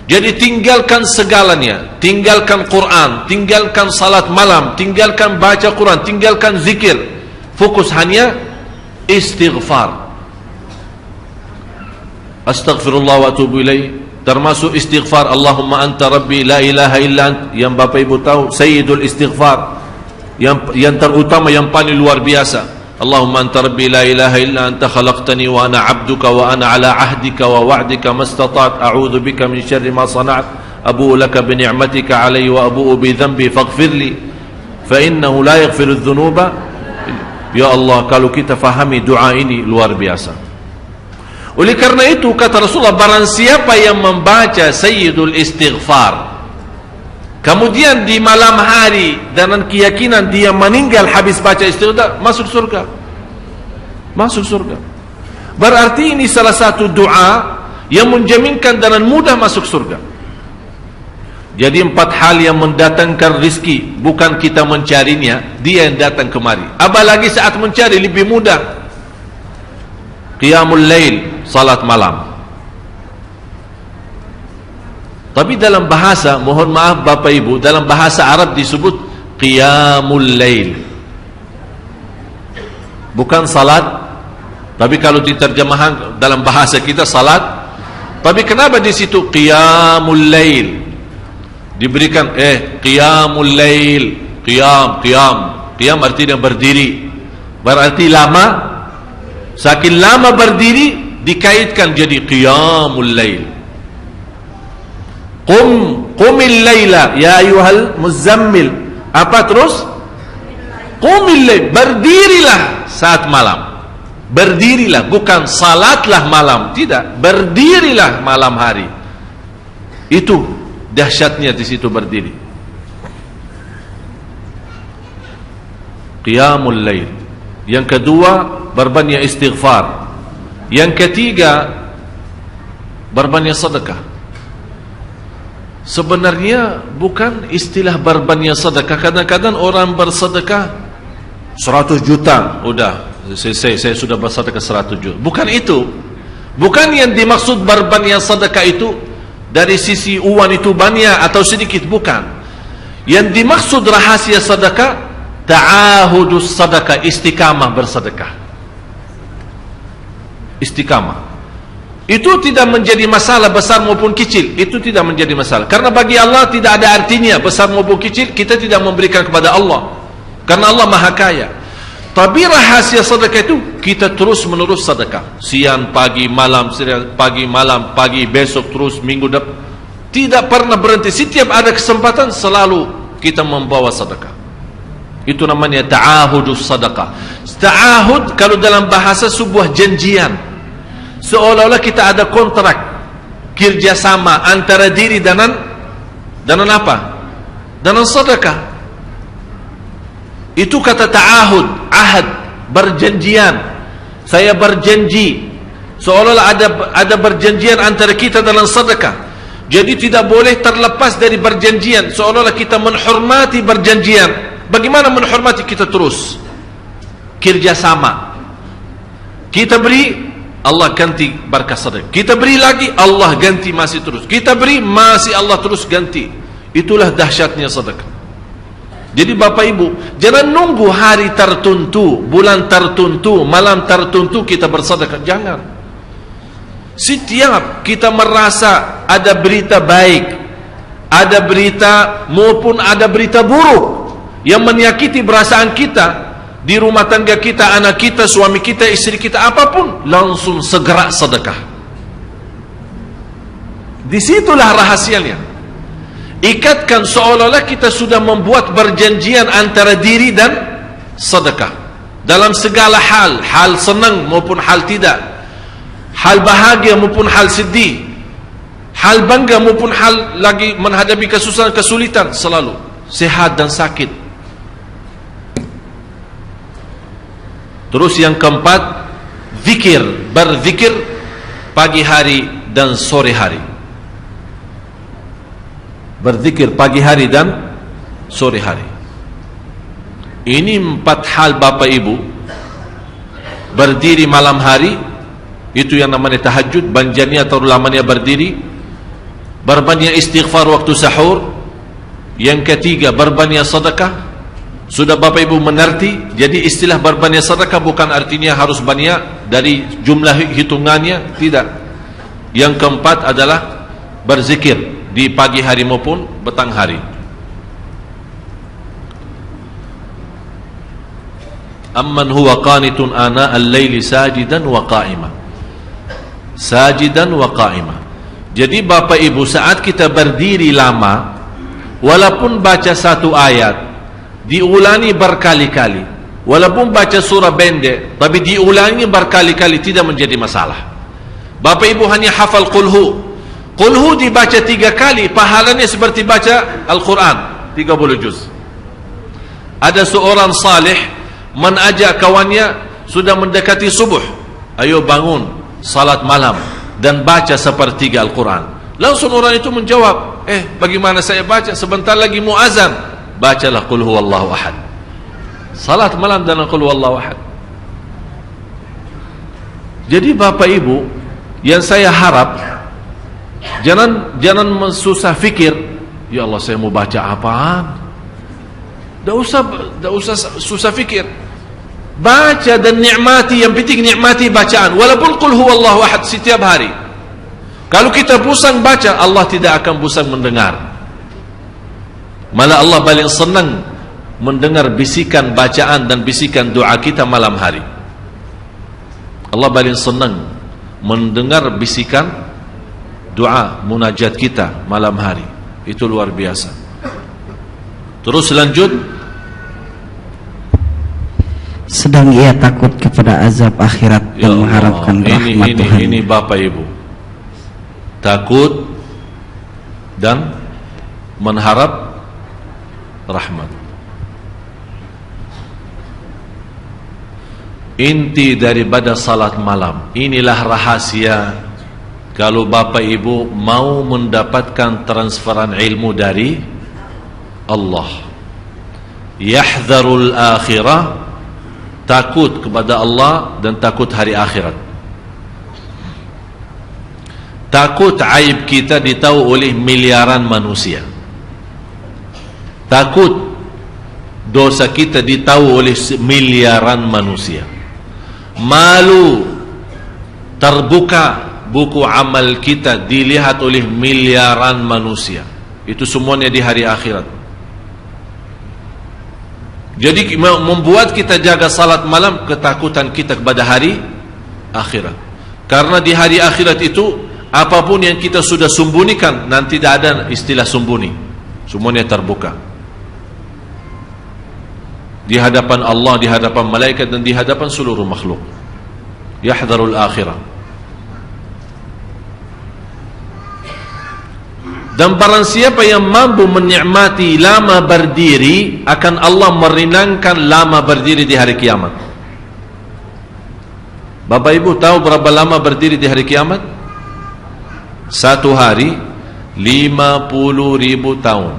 Jadi tinggalkan segalanya, tinggalkan Quran, tinggalkan salat malam, tinggalkan baca Quran, tinggalkan zikir, fokus hanya istighfar. Astaghfirullah wa atubu ilaih. Termasuk istighfar Allahumma anta rabbi la ilaha illa ant, yang Bapak Ibu tahu sayyidul istighfar, yang terutama, yang paling luar biasa. Allahumma anta rabbi la ilaha illa anta khalaqtani wa ana abduka wa ana ala ahdika wa wa'dika mastata'at a'udzu bika min syarri ma sana'at abu'u laka bi ni'matika alayya wa abu'u bi dhanbi faghfirli fa innahu la yaghfiru dzunuba. Ya Allah, kalau kita fahami doa ini luar biasa. Oleh karena itu kata Rasulullah, barang siapa yang membaca sayyidul istighfar, kemudian di malam hari dengan keyakinan dia meninggal habis baca istighfar, masuk surga. Masuk surga. Berarti ini salah satu doa yang menjaminkan dengan mudah masuk surga. Jadi 4 hal yang mendatangkan rizki, bukan kita mencarinya, dia yang datang kemari. Apalagi saat mencari lebih mudah. Qiyamul lail, salat malam. Tapi dalam bahasa, mohon maaf Bapak Ibu, dalam bahasa Arab disebut qiyamul lail, bukan salat. Tapi kalau diterjemahkan dalam bahasa kita salat. Tapi kenapa di situ qiyamul lail? Diberikan qiyamul lail, qiyam artinya berdiri, berarti lama. Saking lama berdiri dikaitkan jadi qiyamul lail. Qumil laila ya ayyuhal muzammil. Apa terus? Qumil lail, berdirilah saat malam. Berdirilah, bukan salatlah malam, tidak, berdirilah malam hari. Itu dahsyatnya di situ berdiri. Qiyamul lail. Yang kedua, berbanyak istighfar. Yang ketiga, berbanyak sedekah. Sebenarnya bukan istilah berbanyak sedekah. Kadang-kadang orang bersedekah 100 juta, udah saya sudah bersedekah 100 juta. Bukan itu. Bukan yang dimaksud berbanyak sedekah itu dari sisi uang itu banyak atau sedikit, bukan. Yang dimaksud rahasia sedekah, ta'ahudus sedekah, istiqamah bersedekah. Istiqamah. Itu tidak menjadi masalah besar maupun kecil. Itu tidak menjadi masalah. Karena bagi Allah tidak ada artinya besar maupun kecil. Kita tidak memberikan kepada Allah, karena Allah Maha Kaya. Tapi rahasia sedekah itu kita terus menerus sedekah. Siang, pagi, malam, pagi, besok, terus minggu depan. Tidak pernah berhenti. Setiap ada kesempatan selalu kita membawa sedekah. Itu namanya ta'ahudus sedekah. Ta'ahud kalau dalam bahasa sebuah janjian. Seolah-olah kita ada kontrak kerjasama antara diri dan apa? Dan sedekah. Itu kata ta'ahud, ahad, berjanjian. Saya berjanji. Seolah-olah ada berjanjian antara kita dalam sedekah. Jadi tidak boleh terlepas dari berjanjian. Seolah-olah kita menghormati berjanjian. Bagaimana menghormati? Kita terus kerjasama. Kita beri, Allah ganti berkah sedekah. Kita beri lagi, Allah ganti masih terus. Kita beri, masih Allah terus ganti. Itulah dahsyatnya sedekah. Jadi Bapak Ibu, jangan nunggu hari tertentu, bulan tertentu, malam tertentu kita bersedekah. Jangan. Setiap kita merasa ada berita baik, ada berita maupun ada berita buruk yang menyakiti perasaan kita di rumah tangga kita, anak kita, suami kita, istri kita, apapun, langsung segera sedekah. Disitulah rahasianya. Ikatkan seolah-olah kita sudah membuat perjanjian antara diri dan sedekah dalam segala hal, hal senang maupun hal tidak, hal bahagia maupun hal sedih, hal bangga maupun hal lagi menghadapi kesusahan, kesulitan, selalu sehat dan sakit. Terus yang keempat, zikir, berzikir pagi hari dan sore hari. Berzikir pagi hari dan sore hari. Ini 4 hal Bapak Ibu. Berdiri malam hari, itu yang namanya tahajud, banjanya atau lamanya berdiri. Berbanyak istighfar waktu sahur. Yang ketiga, berbanyak sedekah. Sudah Bapak Ibu mengerti. Jadi istilah berbanyak sedekah bukan artinya harus banyak dari jumlah hitungannya, tidak. Yang keempat adalah berzikir di pagi hari maupun petang hari. Amman huwa qanitun ana al-laili sajidan wa qa'ima. Sajidan wa qa'ima. Jadi Bapak Ibu, saat kita berdiri lama, walaupun baca satu ayat, diulangi berkali-kali. Walaupun baca surah pendek, tapi diulangi berkali-kali, tidak menjadi masalah. Bapak Ibu hanya hafal qulhu. Qulhu dibaca 3 kali, pahalanya seperti baca Al-Quran 30 juz. Ada seorang salih mengajak kawannya, sudah mendekati subuh, ayo bangun salat malam dan baca sepertiga Al-Quran. Langsung orang itu menjawab, bagaimana saya baca? Sebentar lagi mau azan. Bacalah qul huwallahu ahad. Salat malam dengan qul huwallahu ahad. Jadi Bapak Ibu, yang saya harap jangan susah fikir, ya Allah saya mau baca apaan? Tidak usah susah fikir. Baca dan nikmati, yang penting nikmati bacaan. Walaupun qul huwallahu ahad setiap hari. Kalau kita bosan baca, Allah tidak akan bosan mendengar. Malah Allah paling senang mendengar bisikan bacaan dan bisikan doa kita malam hari. Allah paling senang mendengar bisikan doa munajat kita malam hari. Itu luar biasa. Terus lanjut. Sedang ia takut kepada azab akhirat dan mengharapkan rahmat Tuhan. Ini Bapak Ibu, takut dan mengharap rahmat. Inti daripada salat malam. Inilah rahasia kalau Bapak Ibu mau mendapatkan transferan ilmu dari Allah. Yahdharul akhirah, takut kepada Allah dan takut hari akhirat. Takut aib kita ditahu oleh miliaran manusia. Takut dosa kita ditahu oleh miliaran manusia. Malu terbuka buku amal kita dilihat oleh miliaran manusia. Itu semuanya di hari akhirat. Jadi membuat kita jaga salat malam ketakutan kita kepada hari akhirat. Karena di hari akhirat itu apapun yang kita sudah sembunyikan nanti tidak ada istilah sembunyi. Semuanya terbuka. Di hadapan Allah, di hadapan malaikat dan di hadapan seluruh makhluk. Yahdharul akhirah. Dan barang siapa yang mampu menikmati lama berdiri, akan Allah meringankan lama berdiri di hari kiamat. Bapak Ibu tahu berapa lama berdiri di hari kiamat? Satu hari 50.000 tahun.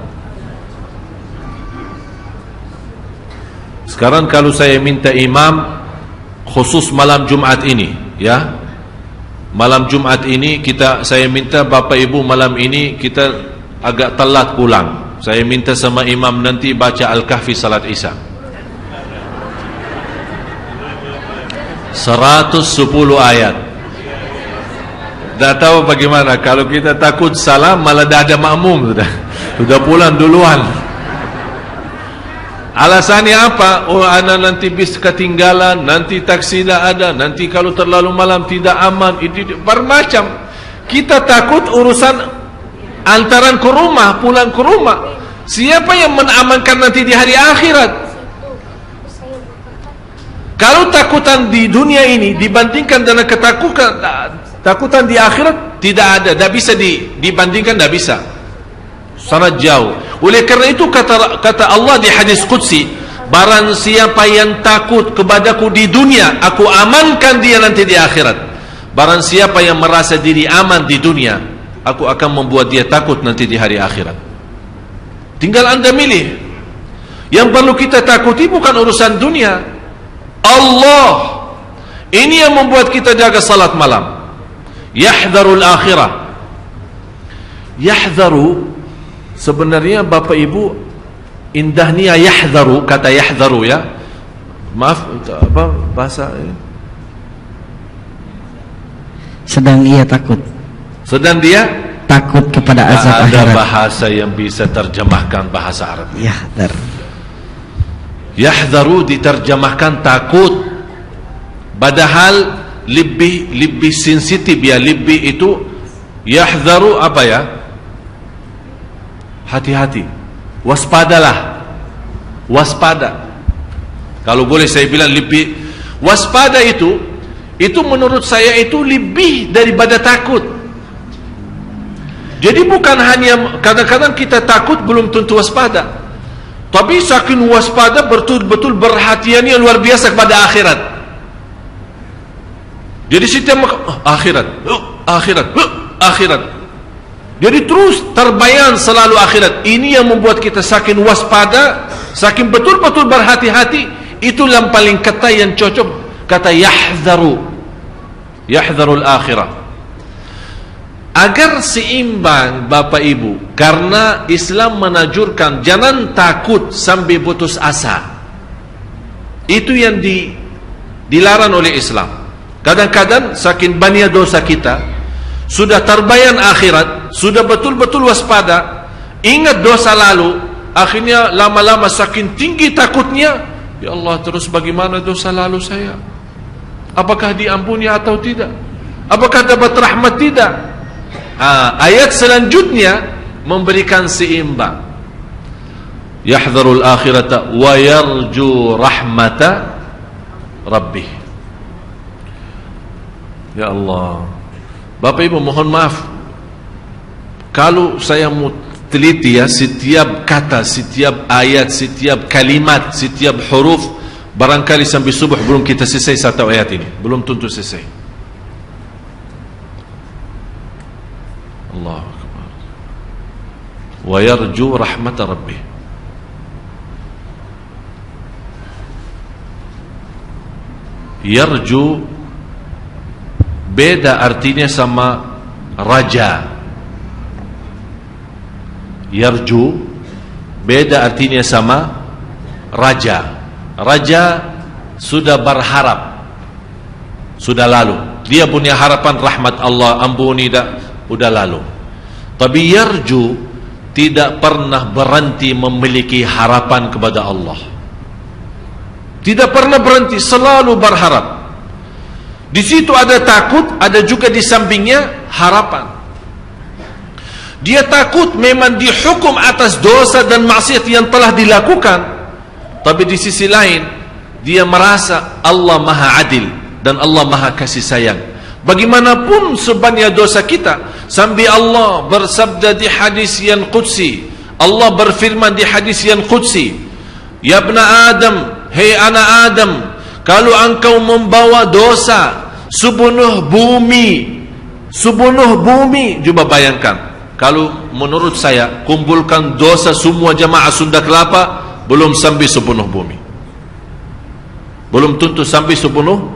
Sekarang kalau saya minta imam khusus malam Jumat ini, ya, malam Jumat ini saya minta Bapak Ibu malam ini kita agak telat pulang. Saya minta sama imam nanti baca Al-Kahfi salat Isya 110 ayat. Tak tahu bagaimana kalau kita takut salah malah dah ada makmum sudah pulang duluan. Alasannya apa? Oh, anak nanti bis ketinggalan, nanti taksi tidak ada, nanti kalau terlalu malam tidak aman. Itu bermacam. Kita takut urusan antaran ke rumah, pulang ke rumah. Siapa yang menamankan nanti di hari akhirat? Kalau takutan di dunia ini dibandingkan dengan takutan di akhirat, tidak ada, tidak bisa dibandingkan, tidak bisa. Sangat jauh. Oleh kerana itu kata Allah di hadis qudsi, barang siapa yang takut kepadaku di dunia, aku amankan dia nanti di akhirat. Barang siapa yang merasa diri aman di dunia, aku akan membuat dia takut nanti di hari akhirat. Tinggal anda milih. Yang perlu kita takuti bukan urusan dunia, Allah. Ini yang membuat kita jaga salat malam. Yahdharul akhirah. Yahdharu sebenarnya Bapak Ibu, indahnya yahdharu, kata yahdharu, ya. Maaf, apa bahasa ini? Sedang ia takut. Sedang dia takut kepada azab akhirat. Ada bahasa yang bisa terjemahkan bahasa Arab. Yahdhar. Yahdharu diterjemahkan takut. Padahal lebih sensitif, ya. Lebih itu yahdharu apa, ya? Hati-hati, waspadalah, waspada. Kalau boleh saya bilang lebih waspada itu menurut saya itu lebih daripada takut. Jadi bukan hanya kadang-kadang kita takut belum tentu waspada, tapi saking waspada betul-betul perhatiannya luar biasa kepada akhirat. Jadi setiap akhirat. Jadi terus terbayang selalu akhirat. Ini yang membuat kita saking waspada, saking betul-betul berhati-hati. Itu yang paling kata yang cocok, kata yahdharul akhirah. Agar seimbang Bapak Ibu, karena Islam menanjurkan jangan takut sampai putus asa. Itu yang dilarang oleh Islam. Kadang-kadang saking banyak dosa kita, sudah terbayang akhirat, sudah betul-betul waspada, ingat dosa lalu, akhirnya lama-lama saking tinggi takutnya, ya Allah, terus bagaimana dosa lalu saya? Apakah diampuni atau tidak? Apakah dapat rahmat tidak? Ayat selanjutnya memberikan seimbang. Yahdharul akhirata wa yarju rahmata rabbih. Ya Allah, Bapak Ibu mohon maaf kalau saya mau teliti ya setiap kata, setiap ayat, setiap kalimat, setiap huruf. Barangkali sampai subuh belum kita selesai satu ayat ini, belum tentu selesai. Allah Akbar. Wa yarju rahmat rabbih. Yarju beda artinya sama raja. Yarju beda artinya sama raja. Raja sudah berharap, sudah lalu. Dia punya harapan rahmat Allah, ampuni dah, sudah lalu. Tapi yarju tidak pernah berhenti memiliki harapan kepada Allah. Tidak pernah berhenti, selalu berharap. Di situ ada takut, ada juga di sampingnya harapan. Dia takut memang dihukum atas dosa dan maksiat yang telah dilakukan, tapi di sisi lain dia merasa Allah Maha Adil dan Allah Maha Kasih Sayang. Bagaimanapun sebanyak dosa kita, sampai Allah bersabda di hadis yang qudsi, Allah berfirman di hadis yang qudsi, ya ibna Adam, hei anak Adam, kalau engkau membawa dosa sepenuh bumi, coba bayangkan, kalau menurut saya kumpulkan dosa semua jamaah Sunda Kelapa, belum sampai sepenuh bumi, belum tentu sampai sepenuh.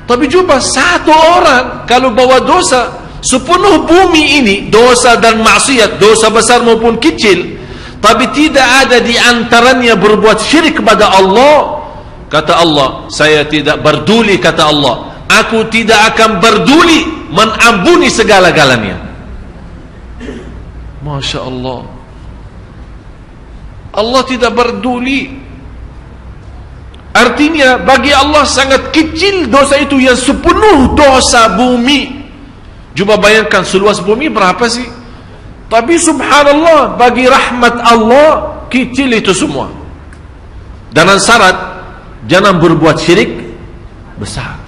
Tapi coba satu orang kalau bawa dosa sepenuh bumi ini, dosa dan maksiat, dosa besar maupun kecil, tapi tidak ada di antaranya berbuat syirik kepada Allah, kata Allah, saya tidak berduli, kata Allah, aku tidak akan berduli mengampuni segala-galanya. Masya Allah, Allah tidak berduli. Artinya bagi Allah sangat kecil dosa itu yang sepenuh dosa bumi. Coba bayangkan seluas bumi berapa sih? Tapi subhanallah, bagi rahmat Allah kecil itu semua. Dengan syarat jangan berbuat syirik besar,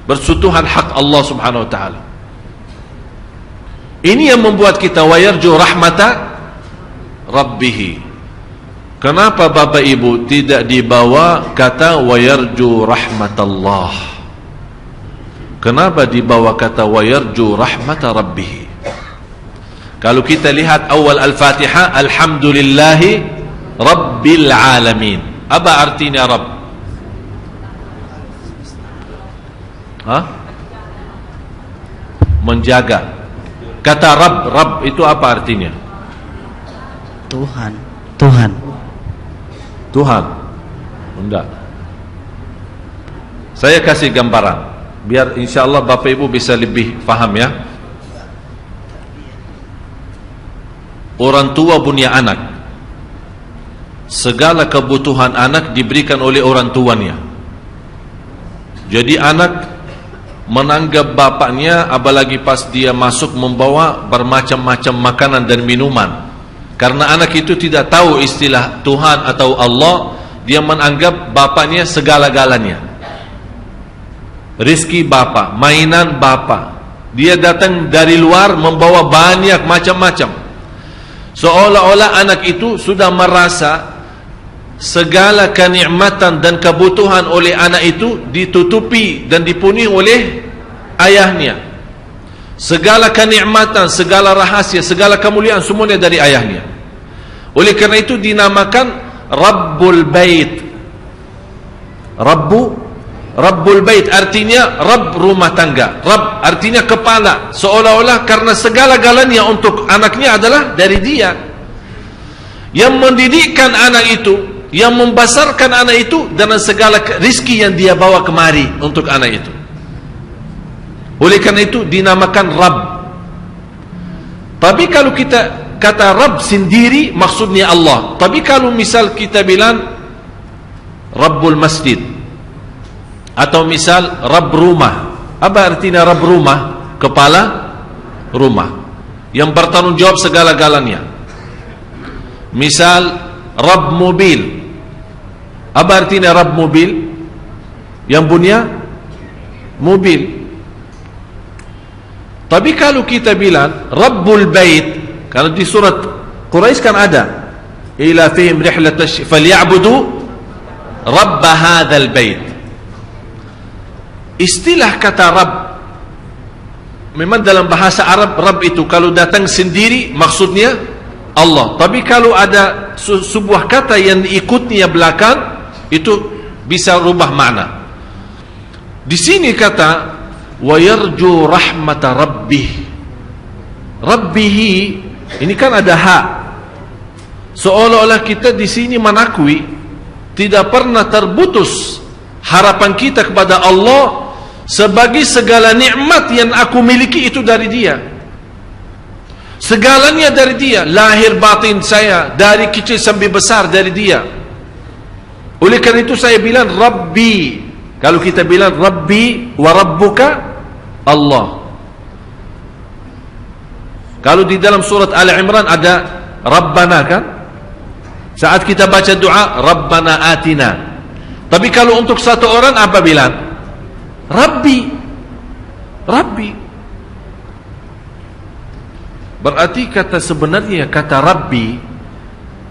bersentuhan hak Allah subhanahu wa ta'ala. Ini yang membuat kita wayarju rahmata rabbihi. Kenapa Bapak Ibu tidak dibawa kata wayarju rahmatallah? Kenapa dibawa kata wayarju rahmata rabbih? Kalau kita lihat awal Al-Fatihah, alhamdulillahi rabbil alamin. Apa artinya Rabb? Menjaga. Kata Rabb itu apa artinya? Tuhan. Enggak. Saya kasih gambaran biar insyaallah Bapak Ibu bisa lebih faham ya. Orang tua punya anak, segala kebutuhan anak diberikan oleh orang tuanya. Jadi anak menanggap bapaknya, apalagi pas dia masuk membawa bermacam-macam makanan dan minuman. Karena anak itu tidak tahu istilah Tuhan atau Allah, dia menganggap bapaknya segala-galanya. Rizki bapak, mainan bapak. Dia datang dari luar membawa banyak macam-macam. Seolah-olah anak itu sudah merasa segala kenikmatan dan kebutuhan oleh anak itu ditutupi dan dipenuhi oleh ayahnya. Segala kenikmatan, segala rahasia, segala kemuliaan semuanya dari ayahnya. Oleh karena itu dinamakan Rabbul Bait. Rabbul Bait artinya Rabb rumah tangga. Rabb artinya kepala. Seolah-olah karena segala-galanya untuk anaknya adalah dari dia. Yang mendidikkan anak itu, yang membesarkan anak itu dengan segala rizki yang dia bawa kemari untuk anak itu. Oleh karena itu dinamakan Rabb. Tapi kalau kita kata Rabb sendiri maksudnya Allah. Tapi kalau misal kita bilang Rabbul Masjid atau misal Rabb rumah, apa artinya Rabb rumah? Kepala rumah yang bertanggung jawab segala-galanya. Misal Rabb mobil, apa artinya Rabb mobil? Yang punya mobil. Tapi kalau kita bilang Rabbul Bait, kalau di surat Quraisy kan ada ila fihim rihlat falyabudu rabb hadzal bait. Istilah kata Rabb memang dalam bahasa Arab Rabb itu kalau datang sendiri maksudnya Allah. Tapi kalau ada sebuah kata yang diikutnya belakang itu bisa rubah makna. Di sini kata wa yarju rahmata rabbih. Rabbihi ini kan ada hak. Seolah-olah kita di sini mengakui tidak pernah terputus harapan kita kepada Allah sebagai segala nikmat yang aku miliki itu dari Dia. Segalanya dari Dia, lahir batin saya dari kecil sampai besar dari Dia. Oleh karena itu saya bilang Rabbi. Kalau kita bilang Rabbi wa Rabbuka Allah. Kalau di dalam surat Al Imran ada Rabbana kan? Saat kita baca doa Rabbana atina. Tapi kalau untuk satu orang apa bilang? Rabbi. Rabbi. Berarti kata sebenarnya kata Rabbi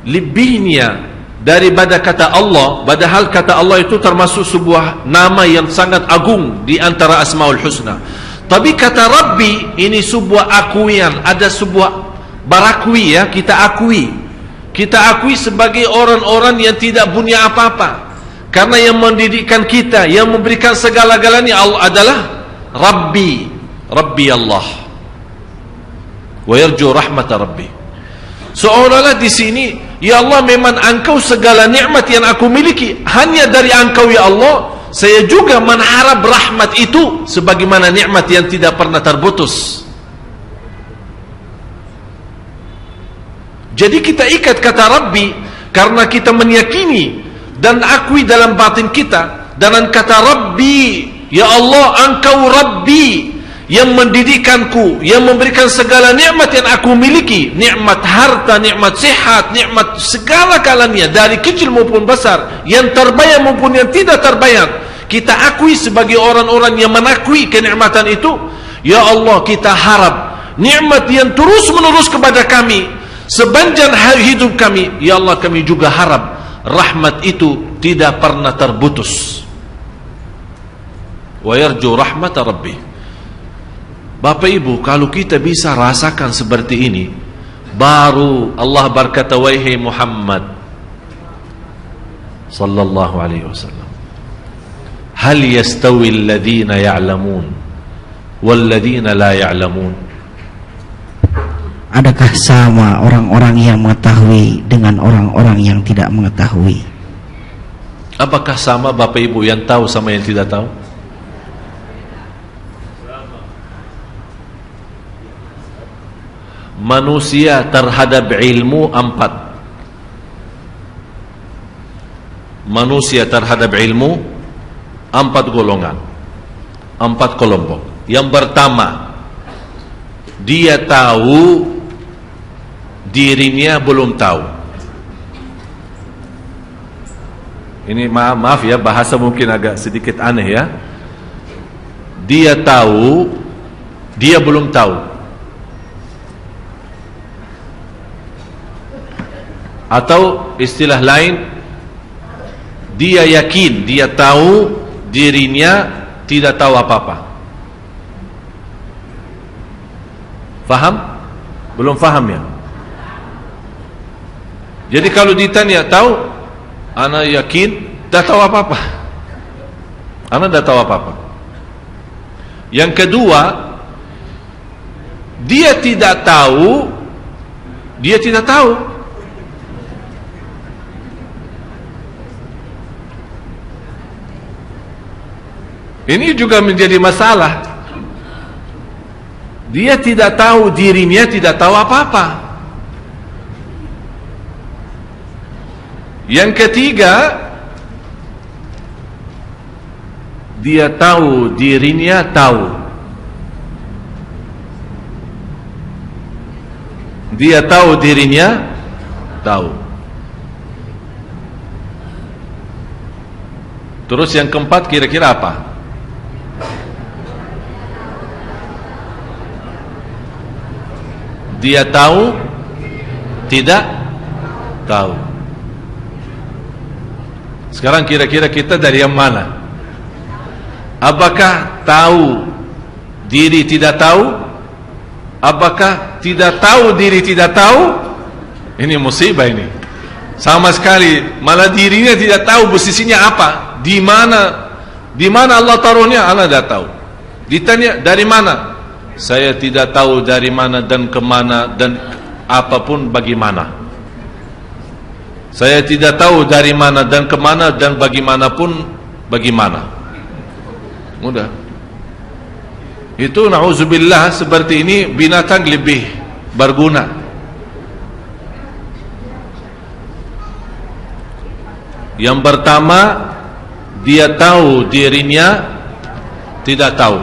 lebihnya daripada kata Allah, padahal kata Allah itu termasuk sebuah nama yang sangat agung di antara Asmaul Husna. Tapi kata Rabbi ini sebuah akuian, ada sebuah barakui ya, kita akui. Kita akui sebagai orang-orang yang tidak punya apa-apa. Karena yang mendidikkan kita, yang memberikan segala-galanya Allah adalah Rabbi. Rabbi Allah. Wa yarju rahmat Rabbi. Seolah-olah di sini, ya Allah memang Engkau segala nikmat yang aku miliki hanya dari Engkau ya Allah. Saya juga mengharap rahmat itu sebagaimana nikmat yang tidak pernah terputus. Jadi kita ikat kata Rabbi karena kita meyakini dan akui dalam batin kita dengan kata Rabbi, ya Allah Engkau Rabbi yang mendidikkanku, yang memberikan segala nikmat yang aku miliki, nikmat harta, nikmat sehat, nikmat segala-galanya dari kecil maupun besar, yang terbayang maupun yang tidak terbayang. Kita akui sebagai orang-orang yang menakui kenikmatan itu. Ya Allah, kita harap nikmat yang terus-menerus kepada kami sepanjang hidup kami. Ya Allah, kami juga harap rahmat itu tidak pernah terputus. Wa yarju rahmat Rabbi. Bapak Ibu, kalau kita bisa rasakan seperti ini, baru Allah berkata, wahai Muhammad sallallahu alaihi wasallam, hal yastawi alladhina ya'lamun walladhina la ya'lamun. Adakah sama orang-orang yang mengetahui dengan orang-orang yang tidak mengetahui? Apakah sama Bapak Ibu yang tahu sama yang tidak tahu? Manusia terhadap ilmu 4. Manusia terhadap ilmu 4 golongan, 4 kelompok. Yang pertama, dia tahu dirinya belum tahu. Ini maaf ya, bahasa mungkin agak sedikit aneh ya. Dia tahu, dia belum tahu. Atau istilah lain, dia yakin, dia tahu dirinya tidak tahu apa-apa. Faham? Belum faham ya? Jadi kalau ditanya tahu, ana yakin dah tahu apa-apa. Ana dah tahu apa-apa. Yang kedua, dia tidak tahu, dia tidak tahu. Ini juga menjadi masalah. Dia tidak tahu dirinya, tidak tahu apa-apa. Yang ketiga, dia tahu dirinya tahu. Dia tahu dirinya tahu. Terus yang keempat kira-kira apa? Dia tahu, tidak tahu. Sekarang kira-kira kita dari yang mana? Apakah tahu diri tidak tahu? Apakah tidak tahu diri tidak tahu? Ini musibah ini. Sama sekali malah dirinya tidak tahu posisinya apa, di mana Allah taruhnya, Allah tidak tahu. Ditanya dari mana? Saya tidak tahu dari mana dan kemana dan apapun bagaimana. Saya tidak tahu dari mana dan kemana dan bagaimanapun bagaimana. Mudah. Itu na'udzubillah, seperti ini binatang lebih berguna. Yang pertama, dia tahu dirinya tidak tahu.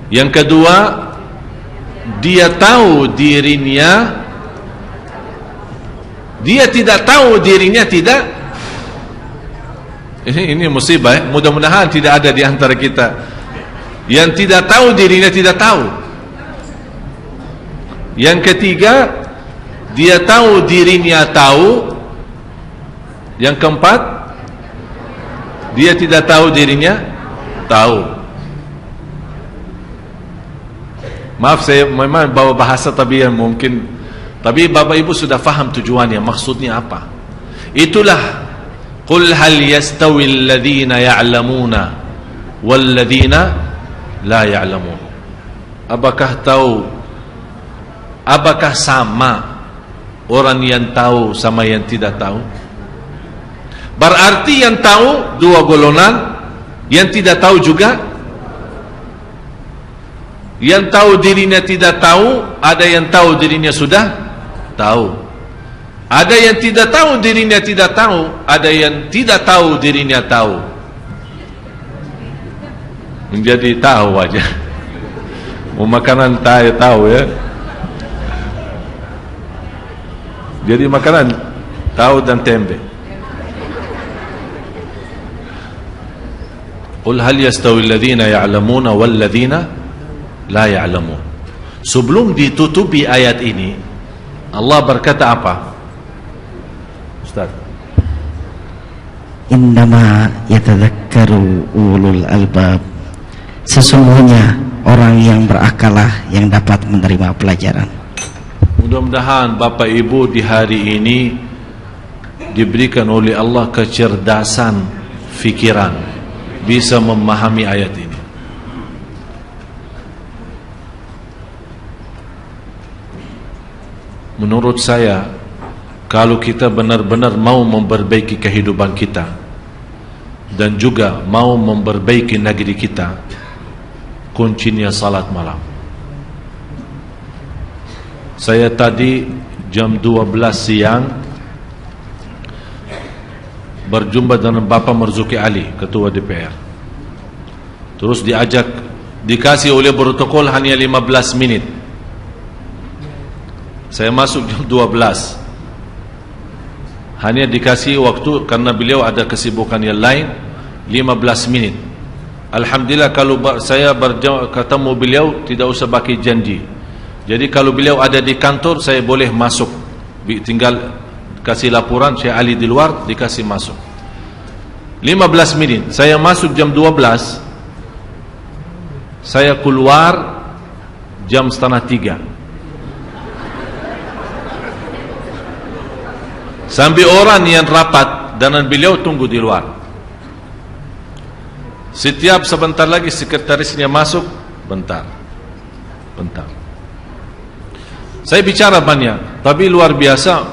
Yang kedua, dia tahu dirinya, dia tidak tahu dirinya tidak. Ini musibah ya? Mudah-mudahan tidak ada di antara kita yang tidak tahu dirinya tidak tahu. Yang ketiga, dia tahu dirinya tahu. Yang keempat, dia tidak tahu dirinya tahu. Maaf saya memang bawa bahasa tapi yang mungkin, tapi Bapak Ibu sudah faham tujuannya, maksudnya apa. Itulah qul hal yastawi alladhina ya'lamuna walladhina la ya'lamun. Apakah tahu, apakah sama orang yang tahu sama yang tidak tahu? Berarti yang tahu dua golongan, yang tidak tahu juga. Yang tahu dirinya tidak tahu, ada yang tahu dirinya sudah tahu. Ada yang tidak tahu dirinya tidak tahu, ada yang tidak tahu dirinya tahu. Menjadi tahu aja. Mau makanan tahu ya. Jadi makanan tahu dan tempe. Qul hal yastawi alladhina ya'lamuna wal ladhina la ya'lamun. Sebelum ditutupi ayat ini, Allah berkata apa? Ustaz. Innama yatadzakkaru ulul albab. Sesungguhnya orang yang berakalah yang dapat menerima pelajaran. Mudah-mudahan Bapak Ibu di hari ini diberikan oleh Allah kecerdasan fikiran, bisa memahami ayat ini. Menurut saya, kalau kita benar-benar mau memperbaiki kehidupan kita dan juga mau memperbaiki negeri kita, kuncinya salat malam. Saya tadi jam 12 siang berjumpa dengan Bapak Marzuki Ali, Ketua DPR. Terus dikasih oleh protokol hanya 15 menit. Saya masuk jam 12. Hanya dikasih waktu karena beliau ada kesibukan yang lain 15 menit. Alhamdulillah kalau saya ketemu beliau tidak usah pakai janji. Jadi kalau beliau ada di kantor saya boleh masuk. Tinggal kasih laporan Syekh Ali di luar dikasih masuk. 15 menit. Saya masuk jam 12. saya keluar jam 2:30. Sampai orang yang rapat dan beliau tunggu di luar. Setiap sebentar lagi sekretarisnya masuk, bentar. Saya bicara banyak, tapi luar biasa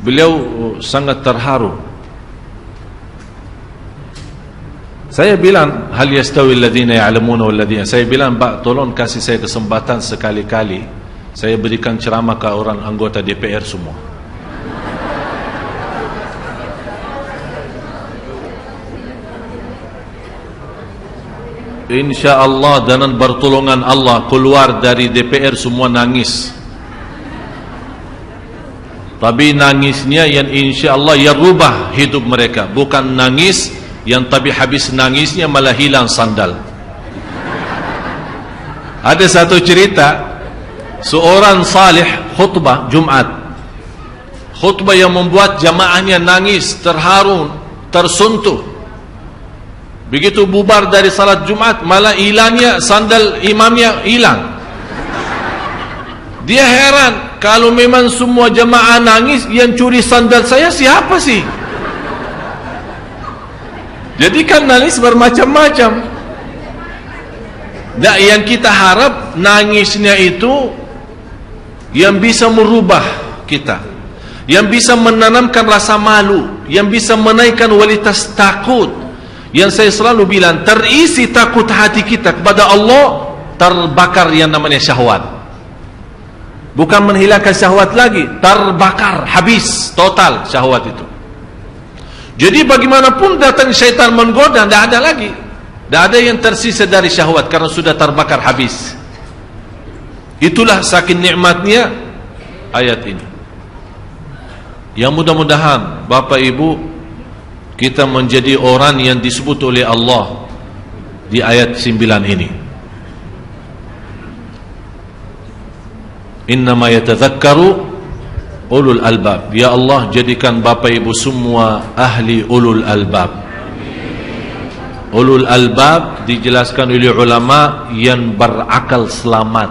beliau sangat terharu. Saya bilang, hal yastawi alladhina ya'lamuna wal ladhina. Saya bilang, Pak, tolong kasih saya kesempatan sekali-kali saya berikan ceramah ke orang anggota DPR semua. InsyaAllah dengan pertolongan Allah keluar dari DPR semua nangis. Tapi nangisnya yang insyaAllah yang rubah hidup mereka, bukan nangis yang tapi habis nangisnya malah hilang sandal. Ada satu cerita, seorang salih khutbah Jumat, khutbah yang membuat jamaahnya nangis, terharu, tersentuh. Begitu bubar dari salat Jumat, malah hilangnya sandal imamnya hilang. Dia heran, kalau memang semua jamaah nangis, yang curi sandal saya siapa sih? Jadi kan nangis bermacam-macam. Nah, yang kita harap nangisnya itu yang bisa merubah kita, yang bisa menanamkan rasa malu, yang bisa menaikkan kualitas takut. Yang saya selalu bilang, terisi takut hati kita kepada Allah, terbakar yang namanya syahwat. Bukan menghilangkan syahwat lagi, terbakar, habis total syahwat itu. Jadi bagaimanapun datang syaitan menggoda, tidak ada lagi, tidak ada yang tersisa dari syahwat karena sudah terbakar habis. Itulah saking nikmatnya ayat ini. Yang mudah-mudahan Bapak Ibu kita menjadi orang yang disebut oleh Allah di ayat 9 ini. Innama yatadzakkaru ulul albab. Ya Allah, jadikan Bapak Ibu semua ahli ulul albab. Ulul albab dijelaskan oleh ulama yang berakal selamat.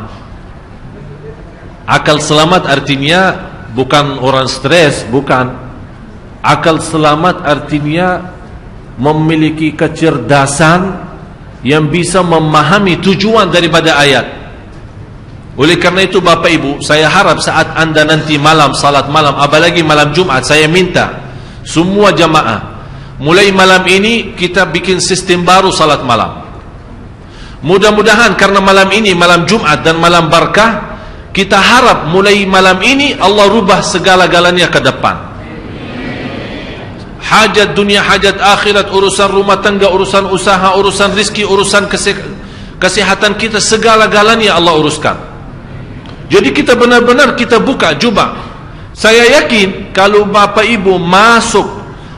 Akal selamat artinya bukan orang stres, bukan. Akal selamat artinya memiliki kecerdasan yang bisa memahami tujuan daripada ayat. Oleh karena itu Bapak Ibu, saya harap saat anda nanti malam salat malam, apalagi malam Jumat, saya minta semua jamaah mulai malam ini kita bikin sistem baru salat malam. Mudah-mudahan karena malam ini malam Jumat dan malam berkah, kita harap mulai malam ini Allah rubah segala-galanya ke depan. Hajat dunia, hajat akhirat, urusan rumah tangga, urusan usaha, urusan rizki, urusan kesehatan kita, segala-galanya Allah uruskan. Jadi kita benar-benar kita buka jubah. Saya yakin kalau Bapak Ibu masuk,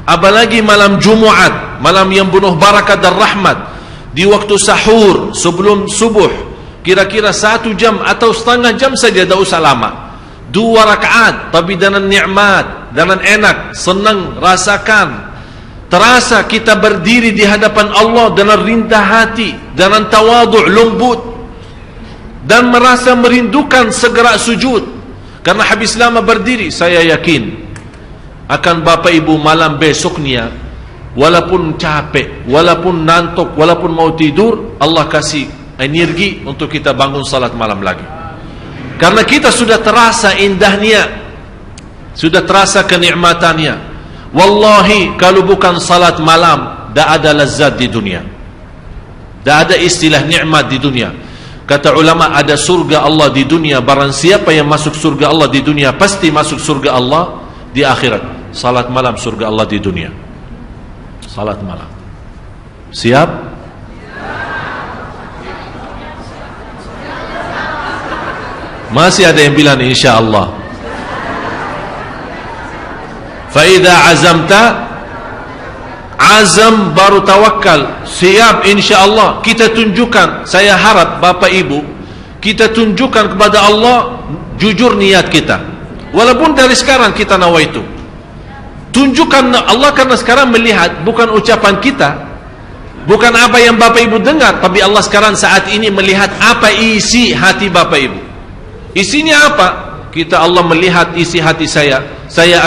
apalagi malam Jumat, malam yang penuh barakat dan rahmat, di waktu sahur sebelum subuh, kira-kira 1 jam atau setengah jam saja, tidak usah lama. 2 rakaat tapi dengan nikmat, dengan enak, senang, rasakan. Terasa kita berdiri di hadapan Allah dengan rindah hati, dengan tawadhu', lembut, dan merasa merindukan segera sujud. Karena habis lama berdiri, saya yakin akan Bapak Ibu malam besoknya, walaupun capek, walaupun ngantuk, walaupun mau tidur, Allah kasih energi untuk kita bangun salat malam lagi. Karena kita sudah terasa indahnya, sudah terasa kenikmatannya. Wallahi kalau bukan salat malam, tak ada lezat di dunia, tak ada istilah nikmat di dunia. Kata ulama, ada surga Allah di dunia. Barang siapa yang masuk surga Allah di dunia, pasti masuk surga Allah di akhirat. Salat malam surga Allah di dunia. Salat malam. Siap? Masih ada yang bilang insyaallah. Faida azamta, azam baru tawakal. Siap insyaallah. Kita tunjukkan, saya harap Bapak Ibu, kita tunjukkan kepada Allah jujur niat kita. Walaupun dari sekarang kita nawaitu. Tunjukkan Allah, karena sekarang melihat bukan ucapan kita, Bukan apa yang Bapak Ibu dengar, tapi Allah sekarang saat ini melihat apa isi hati Bapak Ibu. Isinya apa? Kita Allah melihat isi hati saya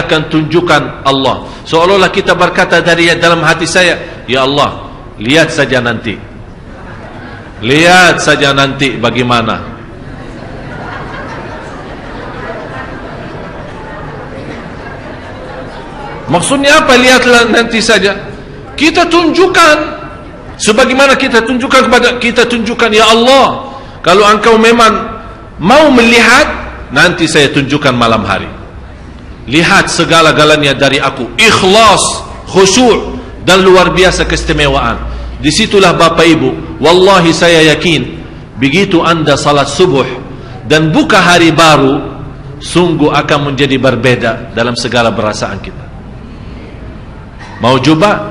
akan tunjukkan Allah. Seolah-olah kita berkata dari dalam hati saya, ya Allah, lihat saja nanti. Lihat saja nanti bagaimana. Maksudnya apa? Lihatlah nanti saja. Kita tunjukkan. Sebagaimana kita tunjukkan ya Allah, kalau engkau memang mau melihat, nanti saya tunjukkan malam hari. Lihat segala-galanya dari aku, ikhlas, khusyuk dan luar biasa keistimewaan. Disitulah Bapak Ibu, wallahi saya yakin, begitu anda salat subuh dan buka hari baru, sungguh akan menjadi berbeda dalam segala perasaan kita. Mau coba?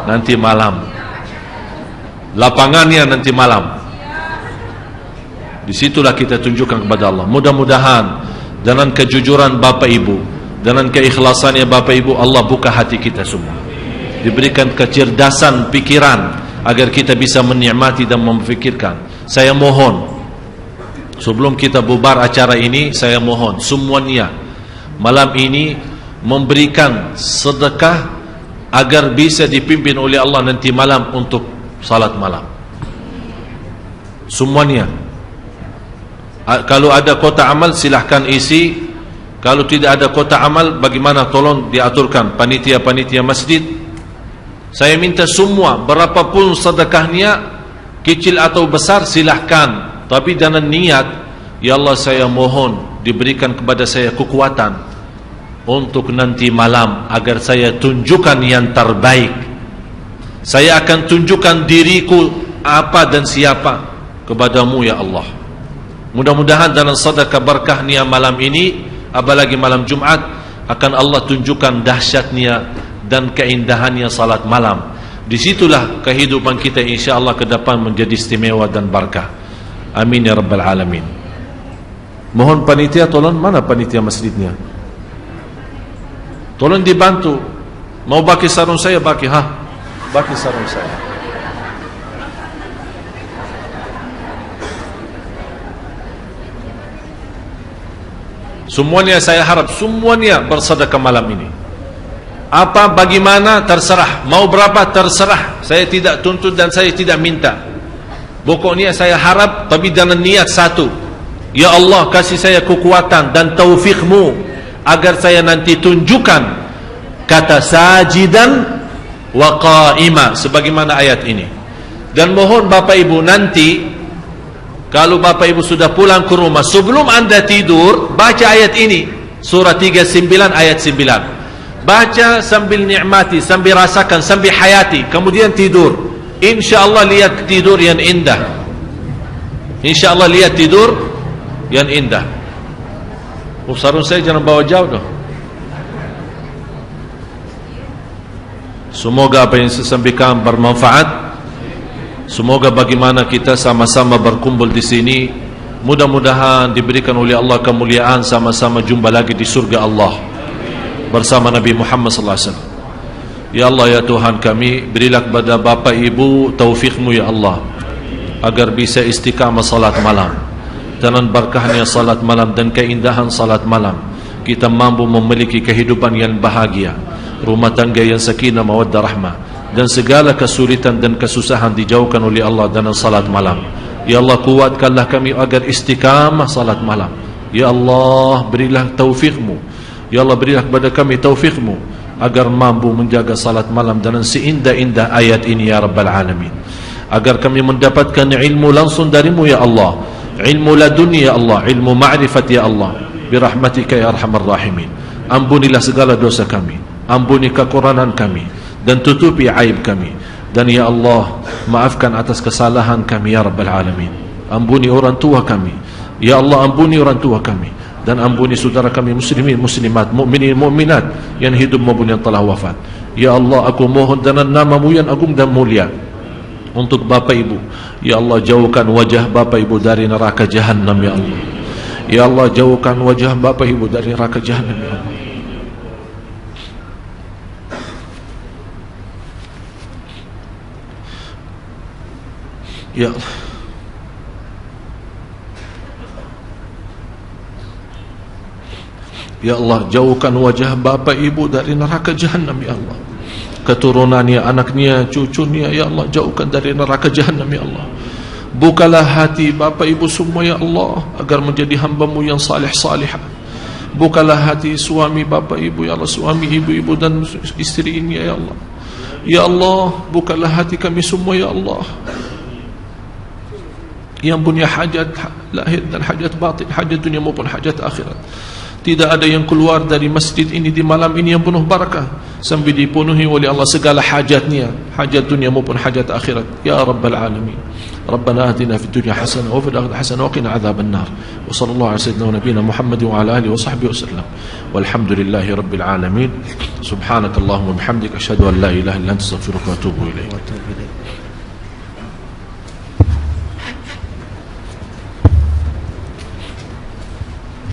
Nanti malam. Lapangannya nanti malam. Disitulah kita tunjukkan kepada Allah. Mudah-mudahan dengan kejujuran Bapak Ibu, dengan keikhlasannya Bapak Ibu, Allah buka hati kita semua, diberikan kecerdasan pikiran agar kita bisa menikmati dan memfikirkan. Saya mohon, sebelum kita bubar acara ini, saya mohon semuanya malam ini memberikan sedekah agar bisa dipimpin oleh Allah nanti malam untuk salat malam. Semuanya. Kalau ada kotak amal silahkan isi. Kalau tidak ada kotak amal, bagaimana tolong diaturkan panitia-panitia masjid. Saya minta semua, berapapun sedekahnya, kecil atau besar, silahkan. Tapi dengan niat, ya Allah saya mohon diberikan kepada saya kekuatan untuk nanti malam agar saya tunjukkan yang terbaik. Saya akan tunjukkan diriku apa dan siapa kepadamu ya Allah. Mudah-mudahan dalam sedekah berkahnya malam ini, apalagi malam Jumat, akan Allah tunjukkan dahsyatnya dan keindahannya salat malam. Disitulah kehidupan kita insyaAllah ke depan menjadi istimewa dan berkah. Amin ya Rabbal Alamin. Mohon panitia tolong, mana panitia masjidnya? Tolong dibantu. Mau bagi sarung saya, bagi bagi sarung saya. Semuanya saya harap semuanya bersedekah malam ini. Apa bagaimana terserah, mau berapa terserah. Saya tidak tuntut dan saya tidak minta. Pokoknya saya harap, tapi dengan niat satu. Ya Allah, kasih saya kekuatan dan taufikmu agar saya nanti tunjukkan kata sajidan wa qa'ima sebagaimana ayat ini. Dan mohon Bapak Ibu nanti kalau Bapak Ibu sudah pulang ke rumah, sebelum anda tidur baca ayat ini, surah 39 ayat 9. Baca sambil nikmati, sambil rasakan, sambil hayati, kemudian tidur. InsyaAllah lihat tidur yang indah. InsyaAllah lihat tidur yang indah. Sarung saya jangan bawa jauh dong. Semoga apa yang saya sampaikan bermanfaat. Semoga bagaimana kita sama-sama berkumpul di sini, mudah-mudahan diberikan oleh Allah kemuliaan, sama-sama jumpa lagi di surga Allah bersama Nabi Muhammad sallallahu alaihi wasallam. Ya Allah ya Tuhan kami, berilah kepada Bapak Ibu taufikmu ya Allah, agar bisa istiqamah salat malam. Dengan berkahnya salat malam dan keindahan salat malam, kita mampu memiliki kehidupan yang bahagia, rumah tangga yang sakinah mawaddah rahmah, dan segala kesulitan dan kesusahan dijauhkan oleh Allah dengan salat malam. Ya Allah, kuatkanlah kami agar istiqamah salat malam. Ya Allah, berilah taufikmu. Ya Allah, berilah kepada kami taufikmu agar mampu menjaga salat malam dengan seindah-indah ayat ini ya Rabbal Alamin. Agar kami mendapatkan ilmu langsung darimu ya Allah, ilmu laduni ya Allah, ilmu ma'rifat ya Allah, birahmatika ya arhamar rahimin. Ampunilah segala dosa kami, ampuni kekurangan kami, dan tutupi aib kami. Dan ya Allah, maafkan atas kesalahan kami ya Rabbal Alamin. Ampuni orang tua kami ya Allah, ampuni orang tua kami, dan ampuni saudara kami muslimin muslimat, mukminin mukminat yang hidup maupun yang telah wafat. Ya Allah, aku mohon dengan nama-Mu yang agung dan mulia untuk Bapak Ibu. Ya Allah, jauhkan wajah Bapak Ibu dari neraka Jahannam ya Allah. Ya Allah, jauhkan wajah Bapak Ibu dari neraka Jahannam ya Allah. Ya Ya Allah, jauhkan wajah bapa ibu dari neraka Jahannam ya Allah. Keturunannya, anaknya, cucunya ya Allah, jauhkan dari neraka Jahannam ya Allah. Bukalah hati bapa ibu semua ya Allah, agar menjadi hamba-Mu yang salih-salihah. Bukalah hati suami bapa ibu ya Allah, suami ibu-ibu dan istri ini ya Allah. Ya Allah, bukalah hati kami semua ya Allah, yang punya hajat lahir dan hajat batin, hajat dunia maupun hajat akhirat. Tidak ada yang keluar dari masjid ini di malam ini yang penuh barakah sampai dipenuhi oleh Allah segala hajatnya, hajat dunia maupun hajat akhirat. Ya Rabbal Alamin. Rabbana atina fid dunya hasanah wa fil akhirati hasanah wa qina adzaban nar. Wa sallallahu ala sayyidina wa nabiyina Muhammad wa ala alihi wa sahbihi wasallam. Walhamdulillahi rabbil alamin. Subhanakallahumma bihamdika asyhadu an la ilaha illa anta astaghfiruka wa atubu ilaik.